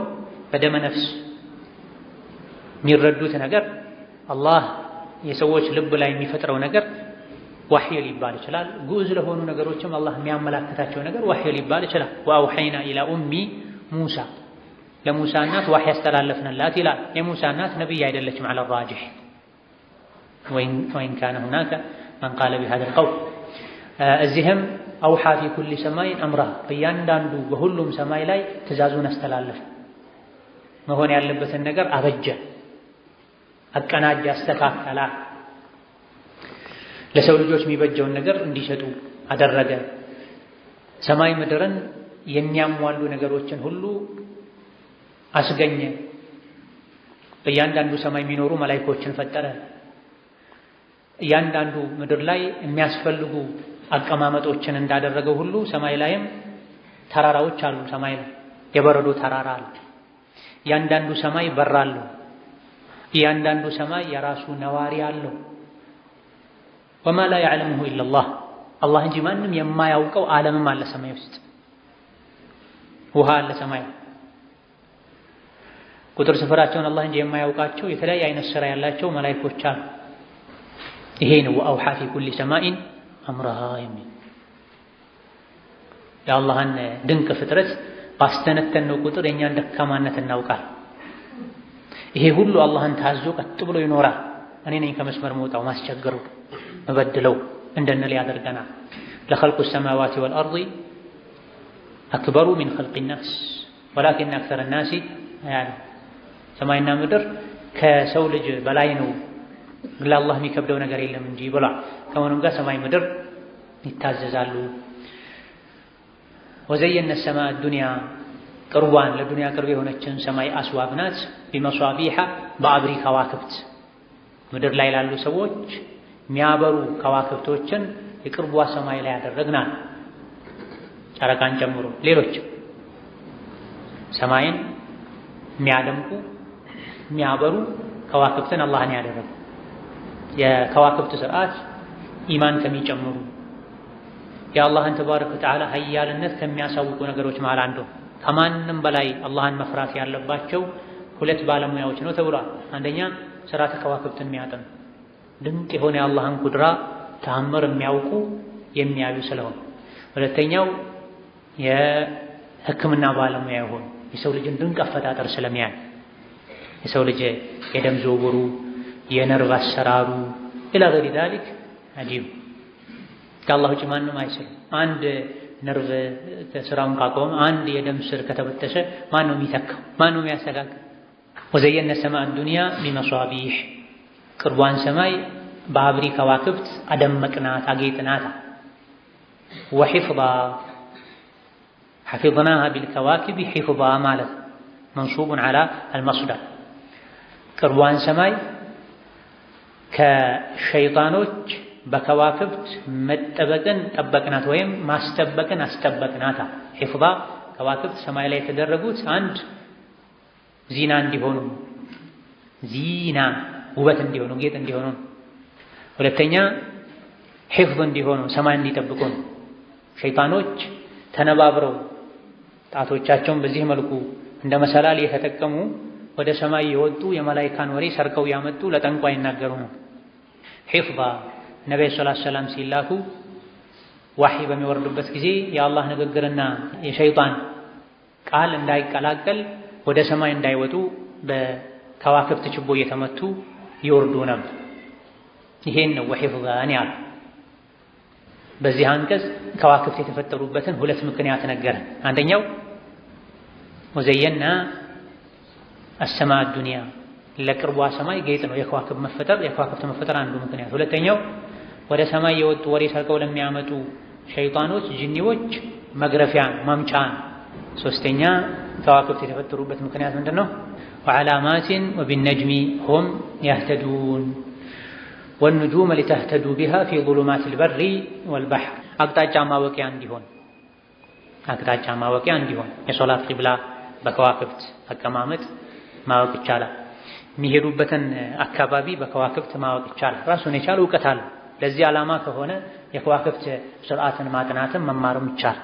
በደመ ነፍስ የሚረዱት ነገር አላህ የሰዎች ልብ ላይ የሚፈጥረው ነገር ዋሕይ ሊባል ይችላል። ጉዑዝ ለሆኑ ነገሮችም አላህ የሚያመላክታቸው ነገር ዋሕይ ሊባል ይችላል። ወአውሐይና ኢላ ኡሚ ሙሳ ለሙሳ እናት ዋሕይ ያስተላለፍንላት ይላል። የሙሳ እናት ነቢይ አይደለችም ዐለ ራጂሕ ወኢን ካነ ሁናከ መን ቃለ ቢሃዘል ቀውል። እዚህም አውሓ ፊ ኩሊ ሰማይን አምረሃ በእያንዳንዱ በሁሉም ሰማይ ላይ ትእዛዙን አስተላለፈ። መሆን ያለበትን ነገር አበጀ፣ አቀናጀ፣ አስተካከላ። ለሰው ልጆች የሚበጀውን ነገር እንዲሰጡ አደረገ። ሰማይ ምድርን የሚያሟሉ ነገሮችን ሁሉ አስገኘ። በእያንዳንዱ ሰማይ የሚኖሩ መላኢኮችን ፈጠረ። እያንዳንዱ ምድር ላይ የሚያስፈልጉ አቀማመጦችን እንዳደረገው ሁሉ ሰማይ ላይም ተራራዎች አሉ። ሰማይ ላይ የበረዶ ተራራ አለ። እያንዳንዱ ሰማይ በር አለው። እያንዳንዱ ሰማይ የራሱ ነዋሪ አለው። ወማ ላ ያዕለሙሁ ኢለላህ አላህ እንጂ ማንም የማያውቀው ዓለምም አለ ሰማይ ውስጥ። ውሃ አለ ሰማይ። ቁጥር ስፍራቸውን አላህ እንጂ የማያውቃቸው የተለያየ አይነት ስራ ያላቸው መላኢኮች አሉ። ይሄ ነው ወአውሓ ፊ ኩሊ ሰማኢን አምረሃ የሚል የአላህን ድንቅ ፍጥረት ባስተነተነው ቁጥር የእኛን ደካማነት እናውቃል። ይሄ ሁሉ አላህን ታዞ ቀጥ ብሎ ይኖራል። እኔ ነኝ ከመስመር መውጣው ማስቸገሩ መበድለው እንደነል ያደርገናል። ለኸልቁ ሰማዋቲ ወልአርዲ አክበሩ ሚን ኸልቂ ናስ ወላኪን አክሰረ ናሲ አያዕለሙን። ሰማይና ምድር ከሰው ልጅ በላይ ነው፣ ለአላህ የሚከብደው ነገር የለም እንጂ ብሏል። ከሆነም ጋር ሰማይ ምድር ይታዘዛሉ። ወዘየነ ሰማአ ዱንያ ቅርቧን ለዱንያ ቅርብ የሆነችን ሰማይ አስዋብናት ቢመሷቢሐ በአብሪ ከዋክብት። ምድር ላይ ላሉ ሰዎች የሚያበሩ ከዋክብቶችን የቅርቧ ሰማይ ላይ ያደረግናል፣ ጨረቃን ጨምሮ ሌሎች ሰማይን የሚያደምቁ የሚያበሩ ከዋክብትን አላህን ያደረገ። የከዋክብት ስርዓት ኢማን ከሚጨምሩ የአላህን ተባረከ ወተዓላ ሀያልነት ከሚያሳውቁ ነገሮች መሃል አንዱ። ከማንም በላይ አላህን መፍራት ያለባቸው ሁለት ባለሙያዎች ነው ተብሏል። አንደኛ ስርዓተ ከዋክብትን የሚያጠኑ ድንቅ የሆነ የአላህን ቁድራ ተአምር የሚያውቁ የሚያዩ ስለሆነ፣ ሁለተኛው የሕክምና ባለሙያ የሆኑ የሰው ልጅን ድንቅ አፈጣጠር ስለሚያዩ። የሰው ልጅ የደም ዝውውሩ የነርቭ አሰራሩ ኢላ ገይሪ ዛሊክ አጂብ ከአላህ ውጭ ማንም አይችልም። አንድ ነርቭ ስራውን ካቆመ አንድ የደም ስር ከተበጠሰ ማን ነው የሚተካው? ማን ነው የሚያስተካክል? ወዘየነ ሰማዕ ዱንያ ቢመሷቢህ ቅርቧን ሰማይ በአብሪ ከዋክብት አደመቅናት አጌጥናት። ወሒፍዛ ሐፊظናሃ ቢልከዋኪብ ሒፍዛ ማለት መንሱቡን ዐላ አልመስደር ቅርቧን ሰማይ ከሸይጣኖች በከዋክብት መጠበቅን ጠበቅናት ወይም ማስጠበቅን አስጠበቅናታ። ሒፍዛ ከዋክብት ሰማይ ላይ የተደረጉት አንድ ዚና እንዲሆኑ ዚና ውበት እንዲሆኑ ጌጥ እንዲሆኑ፣ ሁለተኛ ሒፍዝ እንዲሆኑ ሰማይ እንዲጠብቁ ነው። ሸይጣኖች ተነባብረው ጣቶቻቸውን በዚህ መልኩ እንደ መሰላል የተጠቀሙ ወደ ሰማይ የወጡ የመላኢካን ወሬ ሰርቀው ያመጡ ለጠንቋይ ይናገሩ ነው። ሒፍዛ ነብዩ ሰለላሁ ዐለይሂ ወሰለም ሲላኩ ዋህይ በሚወርድበት ጊዜ የአላህ ንግግርና የሸይጣን ቃል እንዳይቀላቀል ወደ ሰማይ እንዳይወጡ በከዋክብት ችቦ እየተመቱ ይወርዱ ነበር። ይሄን ነው ወሒፍዛን ያለ። በዚህ አንቀጽ ከዋክብት የተፈጠሩበትን ሁለት ምክንያት ነገረን። አንደኛው ወዘየና አሰማዕ ዱንያ ለቅርቧ ሰማይ ጌጥ ነው የከዋክብት መፈጠር አንዱ ምክንያት። ሁለተኛው ወደ ሰማይ የወጡ ወሬ ሰርቀው ለሚያመጡ ሸይጣኖች ጂኒዎች መግረፊያ መምቻ። ሶስተኛ ከዋክብት የተፈጠሩበት ምክንያት ምንድነው? ወዓላማቲን ወቢነጅሚ ሁም ያህተዱን ወንጁመ ሊተህተዱ ቢሃ ፊ ዙሉማቲል በሪ ወልበሕር አቅጣጫ ማወቂያ እንዲሆን የሶላት ቂብላ በከዋክብት አቀማመጥ ማወቅ ይቻላል። የሚሄዱበትን አካባቢ በከዋክብት ማወቅ ይቻላል። ራሱን የቻለ እውቀት አለ። ለዚህ ዓላማ ከሆነ የከዋክብት ስርዓትን ማጥናትን መማርም ይቻላል።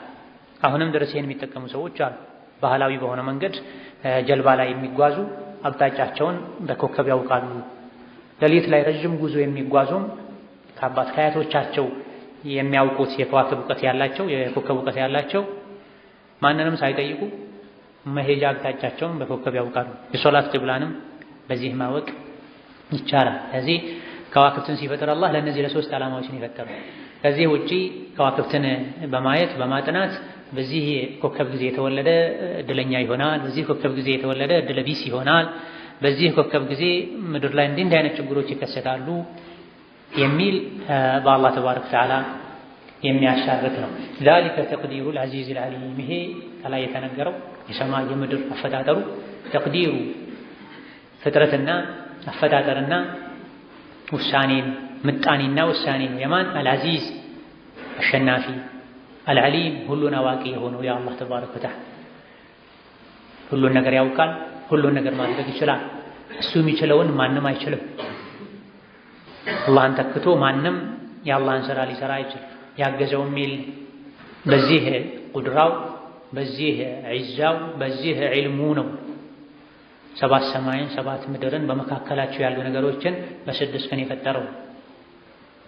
አሁንም ድረስ ይህን የሚጠቀሙ ሰዎች አሉ። ባህላዊ በሆነ መንገድ ጀልባ ላይ የሚጓዙ አቅጣጫቸውን በኮከብ ያውቃሉ። ሌሊት ላይ ረጅም ጉዞ የሚጓዙም ከአባት ከአያቶቻቸው የሚያውቁት የከዋክብ እውቀት ያላቸው የኮከብ እውቀት ያላቸው ማንንም ሳይጠይቁ መሄጃ አቅጣጫቸውን በኮከብ ያውቃሉ። የሶላት ቂብላንም በዚህ ማወቅ ይቻላል። ስለዚህ ከዋክብትን ሲፈጥር አላህ ለእነዚህ ለሶስት ዓላማዎችን የፈጠረው። ከዚህ ውጪ ከዋክብትን በማየት በማጥናት በዚህ ኮከብ ጊዜ የተወለደ እድለኛ ይሆናል፣ በዚህ ኮከብ ጊዜ የተወለደ እድለ ቢስ ይሆናል፣ በዚህ ኮከብ ጊዜ ምድር ላይ እንዲህ አይነት ችግሮች ይከሰታሉ የሚል በአላህ ተባረከ ወተዓላ የሚያሻርክ ነው። ዛሊከ ተቅዲሩል ዐዚዚል ዐሊም። ይሄ ከላይ የተነገረው የሰማይ የምድር አፈጣጠሩ ተቅዲሩ ፍጥረትና አፈጣጠርና ውሳኔን ምጣኔና ውሳኔ ነው። የማን አልዐዚዝ አሸናፊ፣ አልዐሊም ሁሉን አዋቂ የሆነው የአላህ ተባረከ ወተዓላ ሁሉን ነገር ያውቃል፣ ሁሉን ነገር ማድረግ ይችላል። እሱ የሚችለውን ማንም አይችልም። አላህን ተክቶ ማንም የአላህን ሥራ ሊሰራ አይችልም። ያገዘው የሚል በዚህ ቁድራው በዚህ ዒዛው በዚህ ዒልሙ ነው። ሰባት ሰማይን ሰባት ምድርን በመካከላቸው ያሉ ነገሮችን በስድስት ቀን የፈጠረው።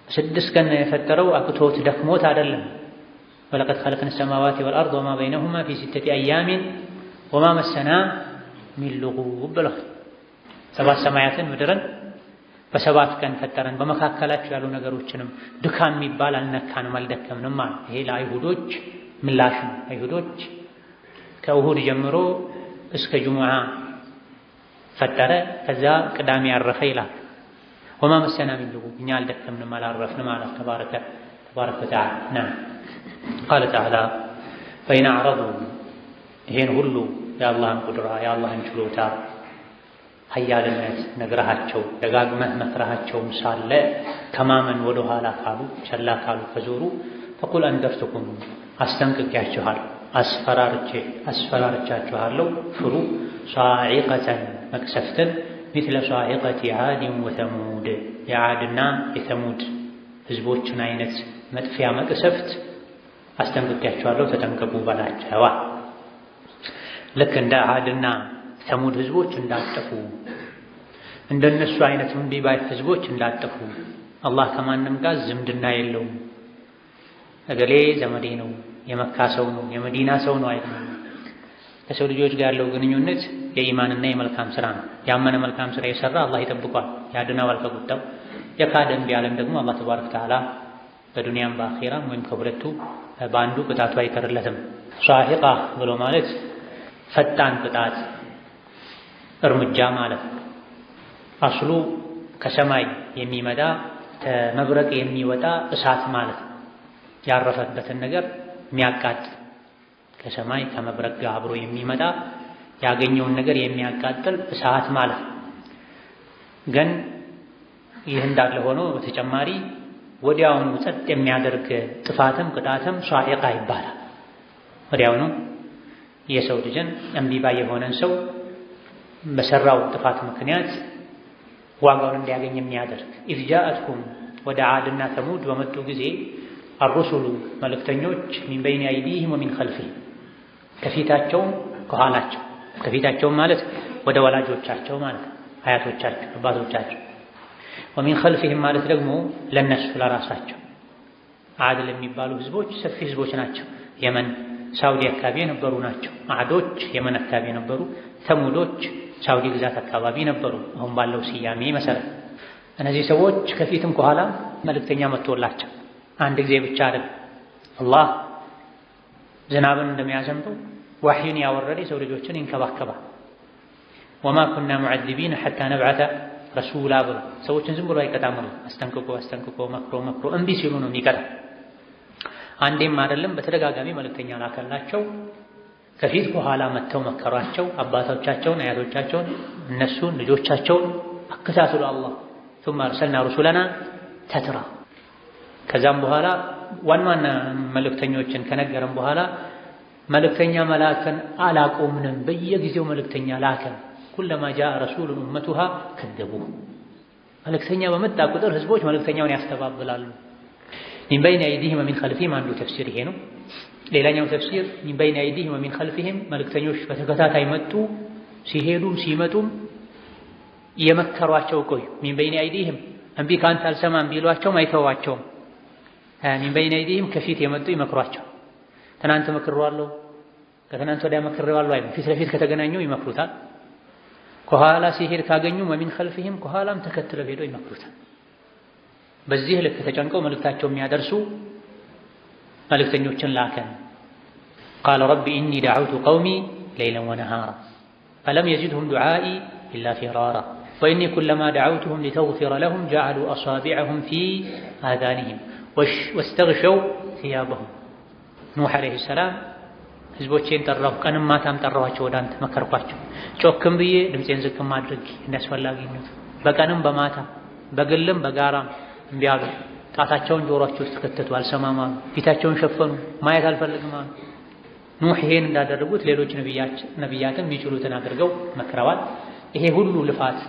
በስድስት ቀን የፈጠረው አቅቶት ደክሞት አይደለም። ወለቀድ ኸለቅነ ሰማዋቲ ወልአርድ ወማ በይነሁማ ፊ ሲተቲ አያሚን ወማ መሰና ሚን ሉጉብ ብሏል። ሰባት ሰማያትን ምድርን በሰባት ቀን ፈጠረን፣ በመካከላቸው ያሉ ነገሮችንም ድካም የሚባል አልነካንም አልደከምንም ማለት። ይሄ ለአይሁዶች ምላሽ ነው። አይሁዶች ከእሁድ ጀምሮ እስከ ጁሙዓ ፈጠረ፣ ከዛ ቅዳሜ ያረፈ ይላል። ወማ መሰና ሚን ሉጉብ እኛ አልደከምንም አላረፍንም ማለት ተባረከ ወተዓላ ነው። ቃለ ተዓላ ፈኢን አዕረዱ ይሄን ሁሉ የአላህን ቁድራ የአላህን ችሎታ ሀያልነት ነግረሃቸው ደጋግመህ መክረሃቸውም ሳለ ከማመን ወደ ኋላ ካሉ ቸላ ካሉ ከዞሩ ፈቁል አንደርቱኩም አስጠንቅቄያችኋለሁ አስፈራርቻችኋለሁ ፍሩ ሷዒቀተን መቅሰፍትን ሚስለ ሷዒቀቲ ዓድን ወተሙድ የዓድና የተሙድ ህዝቦችን አይነት መጥፊያ መቅሰፍት አስጠንቅቄያችኋለሁ ተጠንቀቁ በላቸዋ። ልክ እንደ ዓድና ተሙድ ህዝቦች እንዳጠፉ እንደነሱ አይነት እምቢ ባይ ህዝቦች እንዳጠፉ አላህ ከማንም ጋር ዝምድና የለውም። እገሌ ዘመዴ ነው፣ የመካ ሰው ነው፣ የመዲና ሰው ነው አይደለም። ከሰው ልጆች ጋር ያለው ግንኙነት የኢማንና የመልካም ስራ ነው። ያመነ መልካም ስራ የሰራ አላህ ይጠብቋል፣ ያድነዋል ከቁጣው። የካደ እምቢ ያለን ደግሞ አላህ ተባረከ ወተዓላ በዱንያም በአኺራም ወይም ከሁለቱ በአንዱ ቅጣቱ አይቀርለትም። ሷሂቃ ብሎ ማለት ፈጣን ቅጣት እርምጃ ማለት ነው። አስሉ ከሰማይ የሚመጣ ከመብረቅ የሚወጣ እሳት ማለት ነው። ያረፈበትን ነገር የሚያቃጥል ከሰማይ ከመብረቅ ጋር አብሮ የሚመጣ ያገኘውን ነገር የሚያቃጥል እሳት ማለት ነው። ግን ይህ እንዳለ ሆኖ በተጨማሪ ወዲያውኑ ጸጥ የሚያደርግ ጥፋትም ቅጣትም ሷኢቃ ይባላል። ወዲያውኑ የሰው ልጅን እምቢ ባይ የሆነን ሰው በሰራው ጥፋት ምክንያት ዋጋውን እንዲያገኝ የሚያደርግ ኢዝ ጃአትኩም ወደ ዓድና ተሙድ በመጡ ጊዜ አሩሱሉ መልእክተኞች ሚን በይኒ አይዲሂም ወሚን ኸልፊሂም ከፊታቸውም ከኋላቸው ከፊታቸውም ማለት ወደ ወላጆቻቸው ማለት አያቶቻቸው አባቶቻቸው ወሚን ኸልፊሂም ማለት ደግሞ ለነሱ ለራሳቸው ዓድ የሚባሉ ህዝቦች ሰፊ ህዝቦች ናቸው። የመን ሳውዲ አካባቢ የነበሩ ናቸው። ዓዶች የመን አካባቢ የነበሩ፣ ተሙዶች ሳውዲ ግዛት አካባቢ ነበሩ አሁን ባለው ስያሜ መሰረት። እነዚህ ሰዎች ከፊትም ከኋላ መልእክተኛ መጥቶላቸው አንድ ጊዜ ብቻ አይደለም አላህ ዝናብን እንደሚያዘንበው ዋህዩን ያወረደ የሰው ልጆችን ይንከባከባል። ወማ ኩና ሙዐዚቢነ ሐታ ነብዐተ ረሱላ ብሎ ሰዎችን ዝም ብሎ አይቀጣም። አስጠንቅቆ መክሮ እምቢ ሲሉ ነው የሚቀጣ። አንዴም አይደለም በተደጋጋሚ መልእክተኛ ላከላቸው። ከፊት ከኋላ መጥተው መከሯቸው። አባቶቻቸውን አያቶቻቸውን እነሱን ልጆቻቸውን አከታተሉ አላህ ثم أرسلنا رسلنا تترى ከዛም በኋላ ዋና ዋና መልእክተኞችን ከነገረን በኋላ መልእክተኛ መላከን አላቆምንም። በየጊዜው መልእክተኛ ላከን። ኩለማ ጃአ ረሱሉን ኡመቱሃ ከዘቡ መልእክተኛ በመጣ ቁጥር ህዝቦች መልእክተኛውን ያስተባብላሉ። ሚን በይኒ አይዲሂም ወሚን ኸልፊሂም አንዱ ተፍሲር ይሄ ነው። ሌላኛው ተፍሲር ሚን በይኒ አይዲሂም ወሚን ኸልፊሂም መልእክተኞች በተከታታይ መጡ። ሲሄዱም ሲመጡም የመከሯቸው ቆዩ። ሚን በይኒ አይዲሂም እምቢ ካንተ አልሰማም ቢሏቸውም አይተዋቸውም። ሚን በይኒ አይዲሂም ከፊት የመጡ ይመክሯቸው። ትናንት መክሬዋለሁ ከትናንት ወዲያ መክሬዋለሁ አይደል፣ ፊት ለፊት ከተገናኙ ይመክሩታል። ከኋላ ሲሄድ ካገኙ ወሚን ኸልፊሂም ከኋላም ተከትለው ሄደው ይመክሩታል። በዚህ ልክ ተጨንቀው መልእክታቸው የሚያደርሱ መልእክተኞችን ላከን። ቃለ ረቢ ኢኒ ደዐውቱ ቀውሚ ለይለን ወነሃራ ፈለም የዚድሁም ዱዓኢ ኢላ ፊራራ ወኢኒ ኩለማ ደዐውቱሁም ሊተግፊረ ለሁም ጀዐሉ አሳቢዐሁም ፊ አዛኒሂም ወስተግሸው ሲያበሁም። ኑሕ ዓለይሂ ሰላም ህዝቦቼን ጠራሁ፣ ቀንም ማታም ጠራኋቸው፣ ወደ አንተ መከርኳቸው። ጮክም ብዬ ድምፄን ዝቅም አድርጌ እንዳስፈላጊነቱ በቀንም በማታ በግልም በጋራም እምቢ አሉ። ጣታቸውን ጆሮአቸው ውስጥ ከተቱ፣ አልሰማም አሉ። ፊታቸውን ሸፈኑ፣ ማየት አልፈልግም አሉ። ኑሕ ይሄን እንዳደረጉት ሌሎች ነቢያትም የሚችሉትን አድርገው መክረዋል። ይሄ ሁሉ ልፋት፣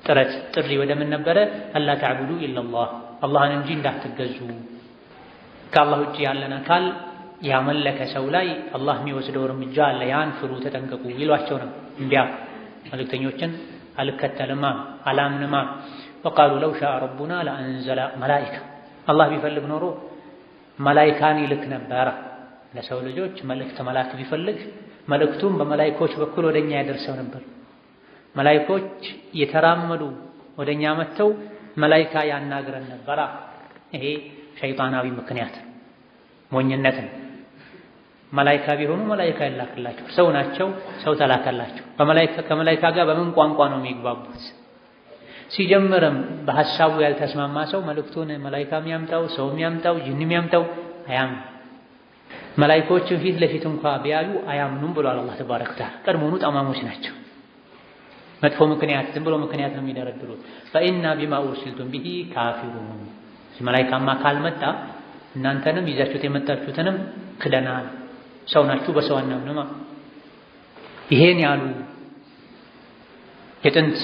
ጥረት፣ ጥሪ ወደ ምን ነበረ? አላ ተዕቡዱ ኢለላህ አላህን እንጂ እንዳትገዙ። ከአላህ ውጭ ያለን አካል ያመለከ ሰው ላይ አላህ የሚወስደው እርምጃ አለ፣ ያን ፍሩ፣ ተጠንቀቁ ይሏቸው ነው። እምቢ አሉ። መልእክተኞችን አልከተልማ አላምንማ። ወቃሉ ለው ሻአ ረቡና ለአንዘለ መላኢካ አላህ ቢፈልግ ኖሮ መላኢካን ይልክ ነበረ። ለሰው ልጆች መልእክት መላክ ቢፈልግ መልእክቱም በመላኢኮች በኩል ወደኛ ያደርሰው ነበር። መላኢኮች የተራመዱ ወደኛ መጥተው መላኢካ ያናግረን ነበራ። ይሄ ሸይጣናዊ ምክንያት ሞኝነት ነው። መላኢካ ቢሆኑ መላኢካ ይላክላቸው፣ ሰው ናቸው፣ ሰው ተላከላቸው። ከመላኢካ ጋር በምን ቋንቋ ነው የሚግባቡት? ሲጀምርም በሐሳቡ ያልተስማማ ሰው መልእክቱን መላኢካ የሚያምጣው ሰው የሚያምጣው ጅን የሚያምጣው አያምንም። መላኢኮችን ፊት ለፊት እንኳ ቢያዩ አያምኑም ብሏል አላህ ተባረከ ወተዓላ። ቀድሞውኑ ጠማሞች ናቸው። መጥፎ ምክንያት ዝም ብሎ ምክንያት ነው የሚደረድሩት። ፈኢና ቢማ ኡርሲልቱም ቢሂ ካፊሩን መላኢካማ ካልመጣ እናንተንም ይዛችሁት የመጣችሁትንም ክደናል፣ ሰው ናችሁ በሰው አናምንማ። ይሄን ያሉ የጥንት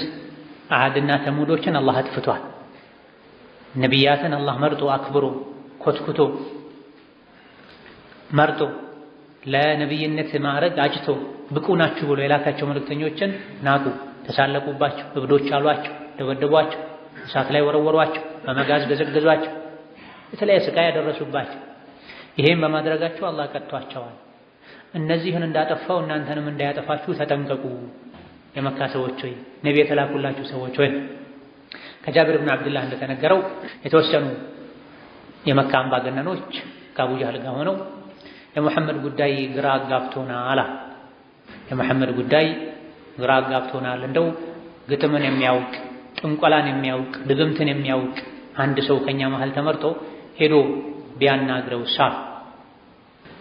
ዓድና ተሙዶችን አላህ አጥፍቷል። ነቢያትን አላህ መርጦ አክብሮ ኮትኩቶ መርጦ ለነቢይነት ማዕረግ አጭቶ ብቁ ናችሁ ብሎ የላካቸው መልእክተኞችን ናቁ፣ ተሳለቁባቸው፣ እብዶች አሏቸው፣ ደበደቧቸው፣ እሳት ላይ ወረወሯቸው፣ በመጋዝ ገዘገዟቸው፣ የተለያየ ስቃይ ያደረሱባቸው። ይሄን በማድረጋቸው አላህ ቀጥቷቸዋል። እነዚህን እንዳጠፋው እናንተንም እንዳያጠፋችሁ ተጠንቀቁ የመካ ሰዎች ሆይ ነብይ የተላኩላችሁ ሰዎች ሆይ። ከጃብር ብን አብዱላህ እንደተነገረው የተወሰኑ የመካ አምባገነኖች ከአቡ ጃህል ጋር ሆነው የሙሐመድ ጉዳይ ግራ አጋብቶናል፣ የሙሐመድ ጉዳይ ግራ አጋብቶናል፣ እንደው ግጥምን የሚያውቅ ጥንቆላን የሚያውቅ ድግምትን የሚያውቅ አንድ ሰው ከኛ መሃል ተመርጦ ሄዶ ቢያናግረው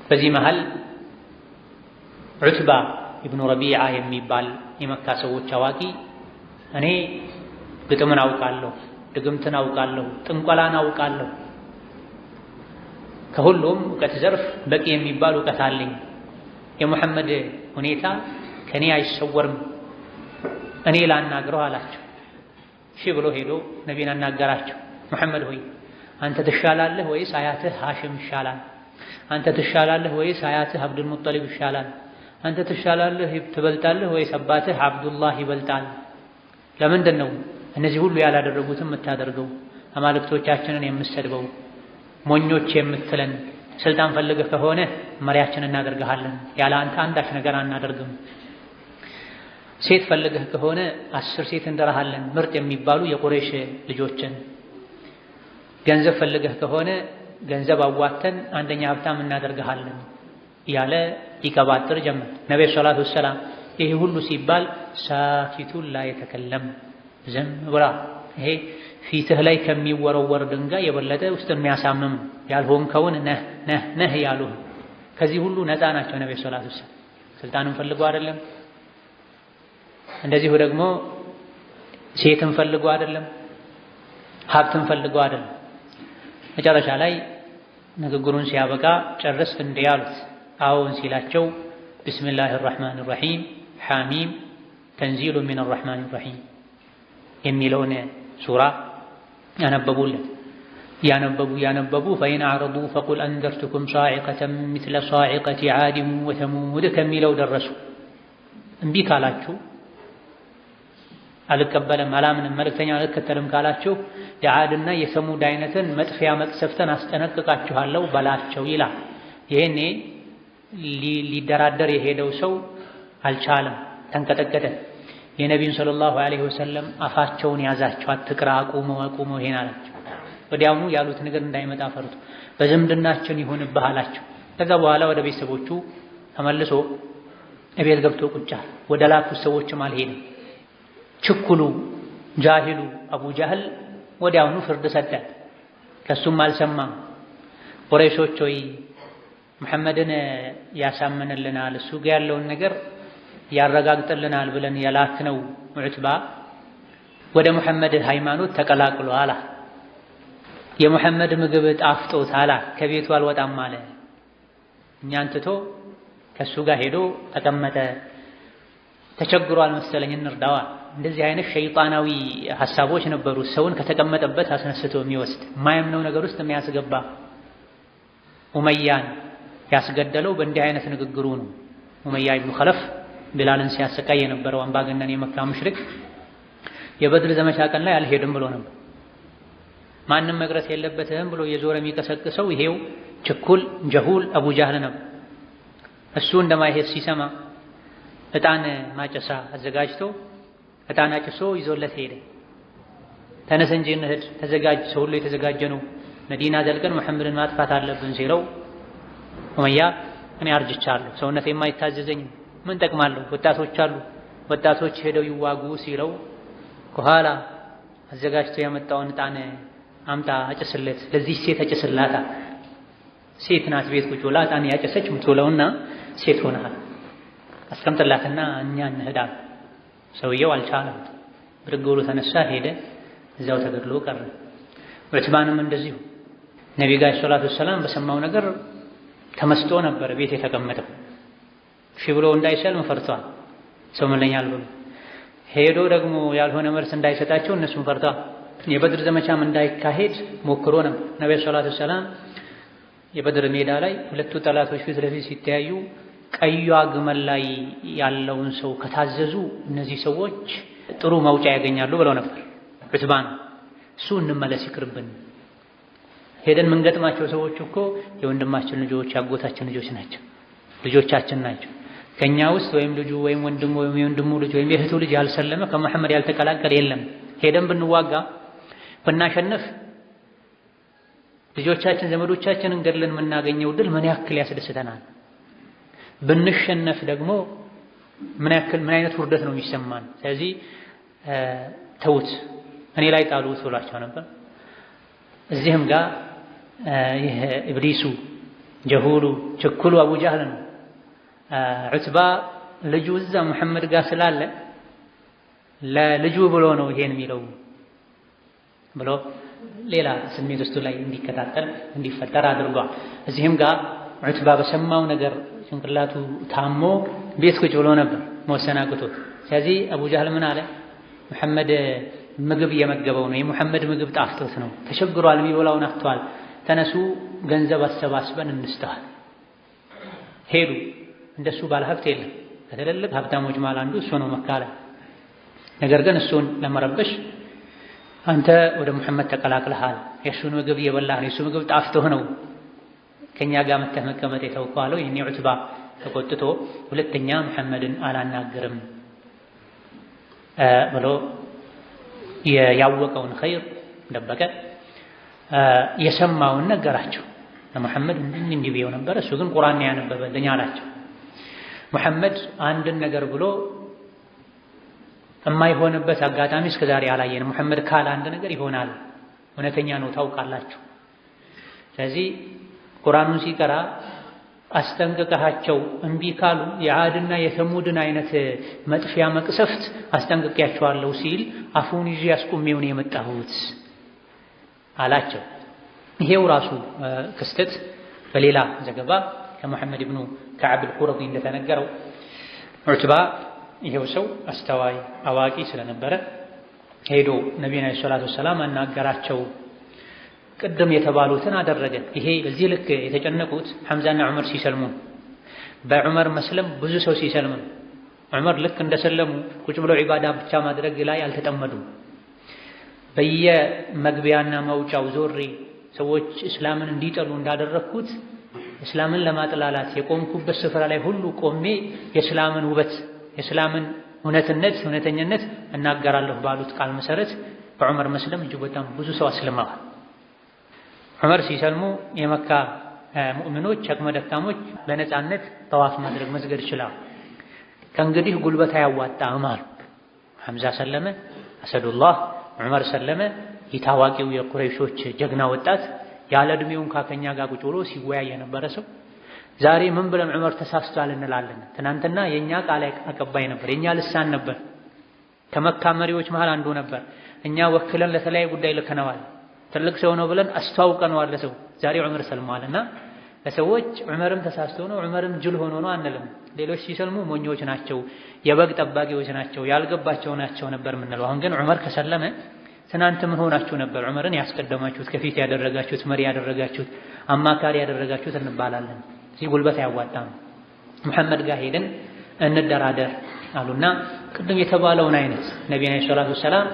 በዚህ መሃል ዑትባ ኢብኑ ረቢዓ የሚባል የመካ ሰዎች አዋቂ እኔ ግጥምን አውቃለሁ፣ ድግምትን አውቃለሁ፣ ጥንቆላን አውቃለሁ፣ ከሁሉም እውቀት ዘርፍ በቂ የሚባል እውቀት አለኝ፣ የሙሐመድ ሁኔታ ከኔ አይሰወርም፣ እኔ ላናግረው አላቸው። እሺ ብሎ ሄዶ ነቢን አናገራቸው። ሙሐመድ ሆይ አንተ ትሻላለህ ወይስ አያትህ ሃሽም ይሻላል? አንተ ትሻላለህ ወይስ አያትህ አብዱል ሙጠሊብ ይሻላል? አንተ ትሻላለህ ትበልጣለህ ወይስ አባትህ አብዱላህ ይበልጣል? ለምንድን ነው እነዚህ ሁሉ ያላደረጉትም የምታደርገው? አማልክቶቻችንን የምትሰድበው፣ ሞኞች የምትለን? ስልጣን ፈልገህ ከሆነ መሪያችን እናደርግሃለን፣ ያለ አንተ አንዳች ነገር አናደርግም። ሴት ፈልገህ ከሆነ 10 ሴት እንደራሃለን፣ ምርጥ የሚባሉ የቁረይሽ ልጆችን። ገንዘብ ፈልገህ ከሆነ ገንዘብ አዋተን አንደኛ ሀብታም እናደርግሃለን ያለ ይቀባጥር ጀመር። ነብዩ ሰለላሁ ዐለይሂ ወሰለም ይሄ ሁሉ ሲባል ሳኪቱን ላ የተከለም ዝም ብላ፣ ይሄ ፊትህ ላይ ከሚወረወር ድንጋይ የበለጠ ውስጥ የሚያሳምም ያልሆንከውን ነህ ያሉ ከዚህ ሁሉ ነፃ ናቸው ነብዩ ሰለላሁ ዐለይሂ ወሰለም። ስልጣንን ፈልገው አይደለም፣ እንደዚሁ ደግሞ ሴትን ፈልገው አይደለም፣ ሀብትን ፈልገው አይደለም። መጨረሻ ላይ ንግግሩን ሲያበቃ ጨረስክ እንዴ ያሉት። አዎን ሲላቸው ቢስሚላሂር ረሕማኒር ረሒም ሐሚም ተንዚሉ ሚነር ረሕማኒር ረሒም የሚለውን ሱራ ያነበቡለት። ያነበቡ ፈኢን አዕረዱ ፈቁል አንዘርቱኩም ሳዒቀተን ሚስለ ሳዒቀቲ ዓድን ወተሙድ ከሚለው ደረሱ። እምቢ ካላችሁ አልቀበልም አላምንም መልእክተኛውን አልከተልም ካላችሁ የዓድና የሰሙድ አይነትን መጥፊያ መቅሰፍትን አስጠነቅቃችኋለሁ በላቸው ይላል። ይሄኔ ሊደራደር የሄደው ሰው አልቻለም፣ ተንቀጠቀጠ። የነቢዩን ሰለላሁ ዐለይሂ ወሰለም አፋቸውን ያዛቸው፣ አትቅራ፣ አቁመው ይሄን አላቸው። ወዲያውኑ ያሉት ነገር እንዳይመጣ ፈርቶ በዝምድናችን ይሁንብህ አላቸው። ከዛ በኋላ ወደ ቤተሰቦቹ ተመልሶ እቤት ገብቶ ቁጭ አለ። ወደ ላኩት ሰዎችም አልሄድም። ችኩሉ ጃሂሉ አቡ ጃህል ወዲያውኑ ፍርድ ሰጠ። ከሱም አልሰማም። ቁረይሾች ሆይ መሐመድን ያሳምንልናል፣ እሱ ጋር ያለውን ነገር ያረጋግጥልናል ብለን የላክነው ዑትባ ወደ መሐመድ ሃይማኖት ተቀላቅሎ አላ የመሐመድ ምግብ ጣፍጦት አላ ከቤቱ አልወጣም አለ። እኛን ትቶ ከሱ ጋር ሄዶ ተቀመጠ። ተቸግሯል መሰለኝ እንርዳዋ። እንደዚህ አይነት ሸይጣናዊ ሐሳቦች ነበሩ፣ ሰውን ከተቀመጠበት አስነስቶ የሚወስድ የማያምነው ነገር ውስጥ የሚያስገባ። ኡመያን ያስገደለው በእንዲህ አይነት ንግግሩ ነው። ኡመያ ኢብኑ ኸለፍ ቢላልን ሲያሰቃይ የነበረው አምባገነን የመካ ሙሽሪክ የበድር ዘመቻ ቀን ላይ አልሄድም ብሎ ነበር። ማንም መቅረት የለበትም ብሎ የዞረ የሚቀሰቅሰው ይሄው ችኩል ጀሁል አቡ ጃህል ነበር። እሱ እንደማይሄድ ሲሰማ ዕጣን ማጨሳ አዘጋጅቶ ዕጣን አጭሶ ይዞለት ሄደ። ተነስ እንጂ እንሂድ፣ ተዘጋጅ፣ ሰው ሁሉ የተዘጋጀ ነው፣ መዲና ዘልቀን መሐመድን ማጥፋት አለብን ሲለው ኡመያ እኔ አርጅቻለሁ፣ ሰውነቴ የማይታዘዘኝ ምን ጠቅማለሁ፣ ወጣቶች አሉ፣ ወጣቶች ሄደው ይዋጉ ሲለው ከኋላ አዘጋጅቶ ያመጣውን ዕጣን አምጣ አጭስለት፣ ለዚህ ሴት አጭስላታ፣ ሴት ናት ቤት ቁጭ ብላ ዕጣን ያጨሰች ምትውለውና ሴት ሆነሃል፣ አስቀምጥላትና እኛ እንሂድ። ሰውየው አልቻለም። ብድግ ብሎ ተነሳ፣ ሄደ፣ እዛው ተገድሎ ቀረ። ዑትባንም እንደዚሁ ነቢዩ ጋር ሰለላሁ ዐለይሂ ወሰለም በሰማው ነገር ተመስጦ ነበር ቤት የተቀመጠው። እሺ ብሎ እንዳይሰልም ፈርቷል፣ ሰው ምንለኛል ብሎ ሄዶ ደግሞ ያልሆነ መልስ እንዳይሰጣቸው እነሱም ፈርቷል። የበድር ዘመቻም እንዳይካሄድ ሞክሮ ነበር። ነቢዩ ሰለላሁ ዐለይሂ ወሰለም የበድር ሜዳ ላይ ሁለቱ ጠላቶች ፊት ለፊት ሲተያዩ ቀዩዋ ግመል ላይ ያለውን ሰው ከታዘዙ እነዚህ ሰዎች ጥሩ መውጫ ያገኛሉ ብለው ነበር። ዑትባን እሱ እንመለስ ይቅርብን፣ ሄደን ምንገጥማቸው ሰዎች እኮ የወንድማችን ልጆች ያጎታችን ልጆች ናቸው፣ ልጆቻችን ናቸው። ከኛ ውስጥ ወይም ልጁ ወይም ወንድሙ ወይም የወንድሙ ልጅ ወይም የእህቱ ልጅ ያልሰለመ ከመሐመድ ያልተቀላቀለ የለም። ሄደን ብንዋጋ ብናሸንፍ ልጆቻችን ዘመዶቻችንን ገድለን የምናገኘው ድል ምን ያክል ያስደስተናል። ብንሸነፍ ደግሞ ምን አይነት ውርደት ነው የሚሰማን። ስለዚህ ተውት፣ እኔ ላይ ጣሉት ብሏቸው ነበር። እዚህም ጋር ይህ ኢብሊሱ ጀሁሉ ችኩሉ አቡ ጃህል ነው። ዑትባ ልጁ እዛ መሐመድ ጋር ስላለ ለልጁ ብሎ ነው ይሄን የሚለው ብሎ ሌላ ስሜት ውስጡ ላይ እንዲከታተል እንዲፈጠር አድርጓል። እዚህም ጋር ዑትባ በሰማው ነገር ጭንቅላቱ ታሞ ቤት ቁጭ ብሎ ነበር መወሰን አቅቶት። ስለዚህ አቡ ጃህል ምን አለ? መሐመድ ምግብ እየመገበው ነው፣ የመሐመድ ምግብ ጣፍቶት ነው፣ ተቸግሯል፣ የሚበላውን አጥቷል፣ ተነሱ ገንዘብ አሰባስበን እንስተዋል። ሄዱ። እንደሱ ባለ ሀብት የለም። ከትልልቅ ሀብታሞች መሃል አንዱ እሱ ነው መካ ላይ። ነገር ግን እሱን ለመረበሽ አንተ ወደ መሐመድ ተቀላቅለሃል፣ የእሱን ምግብ እየበላህ ነው፣ የእሱ ምግብ ጣፍቶህ ነው ከኛ ጋር መተህ መቀመጥ የተውከው አለው። ይሄኔ ዑትባ ተቆጥቶ ሁለተኛ መሐመድን አላናግርም ብሎ ያወቀውን ኸይር ደበቀ። የሰማውን ነገራቸው ለመሐመድ እንዲህ ብየው ነበር፣ እሱ ግን ቁርአን ያነበበልኝ አላቸው። መሐመድ አንድን ነገር ብሎ የማይሆንበት አጋጣሚ እስከዛሬ አላየንም። መሐመድ ካለ አንድ ነገር ይሆናል፣ እውነተኛ ነው ታውቃላችሁ። ስለዚህ ቁርአኑን ሲቀራ አስጠንቅቀሃቸው እምቢ ካሉ የዓድና የተሙድን አይነት መጥፊያ መቅሰፍት አስጠንቅቄያቸዋለሁ ሲል አፉን ይዤ አስቁሜው ነው የመጣሁት አላቸው። ይሄው ራሱ ክስተት በሌላ ዘገባ ከመሐመድ ኢብኑ ከዓብ አልቁረዚ እንደተነገረው ዑትባ ይሄው ሰው አስተዋይ አዋቂ ስለነበረ ሄዶ ነቢዩና ሰለላሁ ዐለይሂ ወሰለም አናገራቸው። ቅድም የተባሉትን አደረገ። ይሄ በዚህ ልክ የተጨነቁት ሐምዛና ዑመር ሲሰልሙ፣ በዑመር መስለም ብዙ ሰው ሲሰልም፣ ዑመር ልክ እንደሰለሙ ቁጭ ብለው ዒባዳ ብቻ ማድረግ ላይ አልተጠመዱም። በየመግቢያና መውጫው ዞሬ ሰዎች እስላምን እንዲጠሉ እንዳደረግኩት እስላምን ለማጥላላት የቆምኩበት ስፍራ ላይ ሁሉ ቆሜ የእስላምን ውበት የእስላምን እውነተኝነት እናገራለሁ ባሉት ቃል መሰረት በዑመር መስለም እጅግ በጣም ብዙ ሰው አስልመዋል። ዑመር ሲሰልሙ የመካ ሙእሚኖች አቅመ ደካሞች በነፃነት ጠዋፍ ማድረግ መስገድ ይችላል። ከእንግዲህ ጉልበት አያዋጣም አሉ። ሐምዛ ሰለመ፣ አሰዱላህ ዑመር ሰለመ። የታዋቂው የቁረይሾች ጀግና ወጣት ያለ ዕድሜውን ከኛ ጋር ቁጭ ብሎ ሲወያይ የነበረ ሰው ዛሬ ምን ብለን ዑመር ተሳስቷል እንላለን? ትናንትና የኛ ቃል አቀባይ ነበር፣ የኛ ልሳን ነበር፣ ከመካ መሪዎች መሃል አንዱ ነበር። እኛ ወክለን ለተለያየ ጉዳይ ልከነዋል፣ ትልቅ ሰው ነው ብለን አስተዋውቀነዋል ለሰው። ዛሬ ዑመር ሰልሟልና ለሰዎች ዑመርም ተሳስቶ ነው ዑመርም ጅል ሆኖ ነው አንልም። ሌሎች ሲሰልሙ ሞኞች ናቸው፣ የበግ ጠባቂዎች ናቸው፣ ያልገባቸው ናቸው ነበር የምንለው። አሁን ግን ዑመር ከሰለመ ትናንት ምን ሆናችሁ ነበር ዑመርን ያስቀደማችሁት፣ ከፊት ያደረጋችሁት፣ መሪ ያደረጋችሁት፣ አማካሪ ያደረጋችሁት እንባላለን። እዚህ ጉልበት አያዋጣም። መሐመድ ጋር ሄደን እንደራደር አሉና ቅድም የተባለውን አይነት ነቢዩና ሰለላሁ ዐለይሂ ወሰለም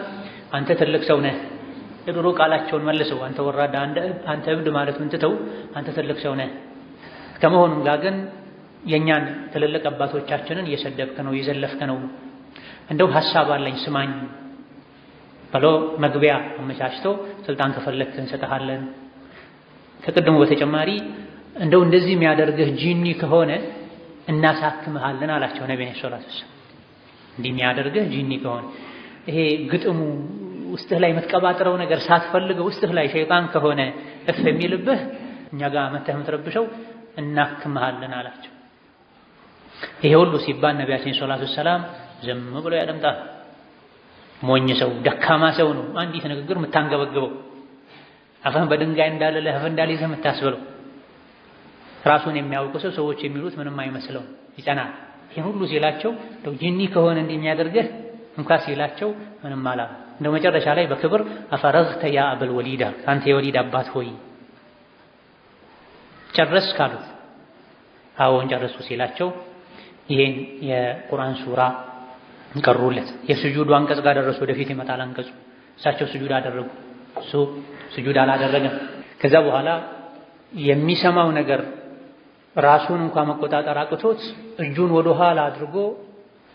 አንተ ትልቅ ሰው ነህ የድሮ ቃላቸውን መልሰው አንተ ወራዳ አንተ እብድ ማለቱን ትተው አንተ ትልቅ ሰው ነህ ከመሆኑም ጋር ግን የኛን ትልልቅ አባቶቻችንን እየሰደብክ ነው እየዘለፍክ ነው፣ እንደው ሐሳብ አለኝ ስማኝ ብሎ መግቢያ አመቻችቶ ስልጣን ከፈለክ እንሰጥሃለን፣ ከቅድሙ በተጨማሪ እንደው እንደዚህ የሚያደርግህ ጂኒ ከሆነ እናሳክምሃለን አላቸው። ነብዩ ሰለላሁ ዐለይሂ ወሰለም እንዲህ የሚያደርግህ ጂኒ ከሆነ ይሄ ግጥሙ ውስጥህ ላይ የምትቀባጥረው ነገር ሳትፈልገው ውስጥህ ላይ ሸይጣን ከሆነ እፍ የሚልብህ እኛ ጋር መተህ የምትረብሸው እናክምሃለን አላቸው። ይሄ ሁሉ ሲባል ነቢያችን ሰለላሁ ዐለይሂ ወሰለም ዝም ብሎ ያደምጣል። ሞኝ ሰው ደካማ ሰው ነው አንዲት ንግግር የምታንገበግበው፣ አፈን በድንጋይ እንዳለ ለህፍ እንዳልይዘህ የምታስብለው። ራሱን የሚያውቅ ሰው ሰዎች የሚሉት ምንም አይመስለው ይጸናል። ይሄን ሁሉ ሲላቸው እንደው ጂኒ ከሆነ እንዲህ የሚያደርግህ እንኳን ሲላቸው ምንም አላሉ። እንደው መጨረሻ ላይ በክብር አፈረግተ ያ አበል ወሊድ አንተ የወሊድ አባት ሆይ ጨረስ ካሉት አዎን ጨረሱ ሲላቸው ይሄን የቁርአን ሱራ ቀሩለት። የስጁዱ አንቀጽ ጋር ደረሱ። ወደፊት ይመጣል አንቀጹ። እሳቸው ስጁድ አደረጉ፣ እሱ ስጁድ አላደረገም። ከዛ በኋላ የሚሰማው ነገር ራሱን እንኳን መቆጣጠር አቅቶት እጁን ወደ ኋላ አድርጎ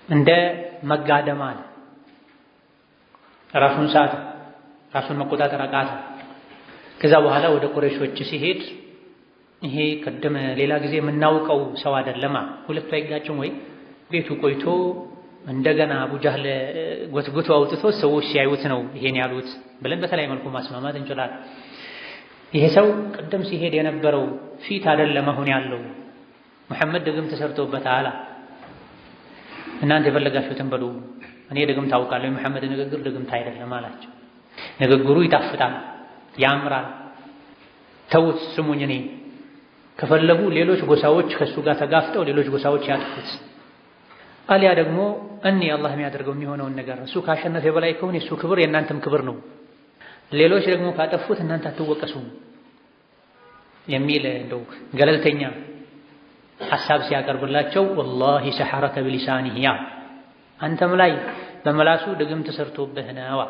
እንደ መጋደም አለ። ራሱን መቆጣጠር አቃተ። ከዛ በኋላ ወደ ቁረይሾች ሲሄድ ይሄ ቀደም ሌላ ጊዜ የምናውቀው ሰው አይደለም። ሁለቱ አይጋጭም ወይ? ቤቱ ቆይቶ እንደገና አቡ ጃህል ጎትጉቶ አውጥቶ ሰዎች ሲያዩት ነው ይሄን ያሉት ብለን በተለይ መልኩ ማስማማት እንችላለን። ይሄ ሰው ቀደም ሲሄድ የነበረው ፊት አይደለም አሁን ያለው። መሐመድ ድግም ተሰርቶበታል። እናንተ የፈለጋችሁትን በሉ፣ እኔ ድግም ታውቃለሁ። የመሐመድ ንግግር ድግምት አይደለም አላቸው። ንግግሩ ይጣፍጣል፣ ያምራል። ተውት፣ ስሙኝ። እኔ ከፈለጉ ሌሎች ጎሳዎች ከሱ ጋር ተጋፍጠው ሌሎች ጎሳዎች ያጥፉት፣ አሊያ ደግሞ አላህ የሚያደርገው የሚሆነውን ነገር እሱ ካሸነፈ በላይ ከሆነ የሱ ክብር የእናንተም ክብር ነው፣ ሌሎች ደግሞ ካጠፉት እናንተ አትወቀሱም የሚል እንደው ገለልተኛ ሐሳብ ሲያቀርብላቸው ወላሂ ሰሐረከ ቢሊሳኒሂ አንተም ላይ በመላሱ ድግም ተሰርቶብህ ነው።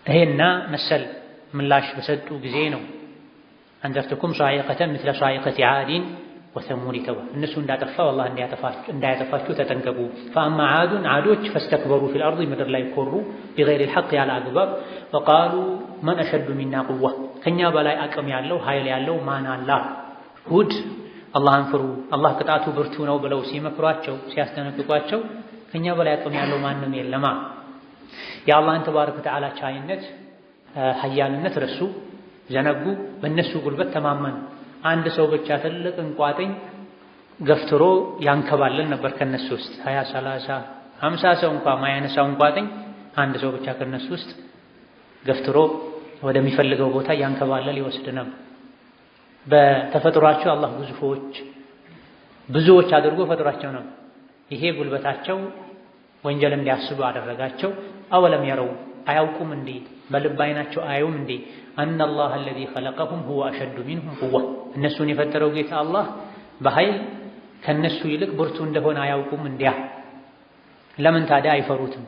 ይሄና መሰል ምላሽ በሰጡ ጊዜ ነው አንዘርተኩም ሷኢቀተን ምስለ ሷኢቀቲ ዓድን ወሰሙድ ተው እነሱ እንዳጠፋው አላህ እንዳያጠፋችሁ ተጠንቀቁ። ፈአማ ዓዱን ዓዶች ፈስተክበሩ ፊል አርድ ምድር ላይ ኮሩ ቢገይሪ ልሐቅ ያለ አግባብ ወቃሉ መን አሸዱ ሚና ቁዋ ከኛ በላይ አቅም ያለው ኃይል ያለው ማን አለ? ሁድ አላህን ፍሩ አላህ ቅጣቱ ብርቱ ነው ብለው ሲመክሯቸው ሲያስጠነቅቋቸው ከኛ በላይ አቅም ያለው ማንም የለማ። የአላህን ተባረከ ወተዓላ ቻይነት ኃያልነት ረሱ፣ ዘነጉ፣ በእነሱ ጉልበት ተማመኑ። አንድ ሰው ብቻ ትልቅ እንቋጥኝ ገፍትሮ ያንከባለል ነበር ከነሱ ውስጥ 20 30 50 ሰው እንኳን ማያነሳው እንቋጥኝ አንድ ሰው ብቻ ከነሱ ውስጥ ገፍትሮ ወደሚፈልገው ቦታ ያንከባለል ይወስድ ነበር። በተፈጥሯቸው አላህ ብዙዎች አድርጎ ፈጥሯቸው ነው። ይሄ ጉልበታቸው ወንጀል እንዲያስቡ አደረጋቸው። አወለም የረው አያውቁም እንዴ? በልብ አይናቸው አያዩም እንዴ? አነላህ አለዚ ኸለቀሁም ሁወ አሸዱ ሚንሁም ቁዋ እነሱን የፈጠረው ጌታ አላህ በኃይል ከነሱ ይልቅ ብርቱ እንደሆነ አያውቁም እንዲያ? ለምን ታዲያ አይፈሩትም?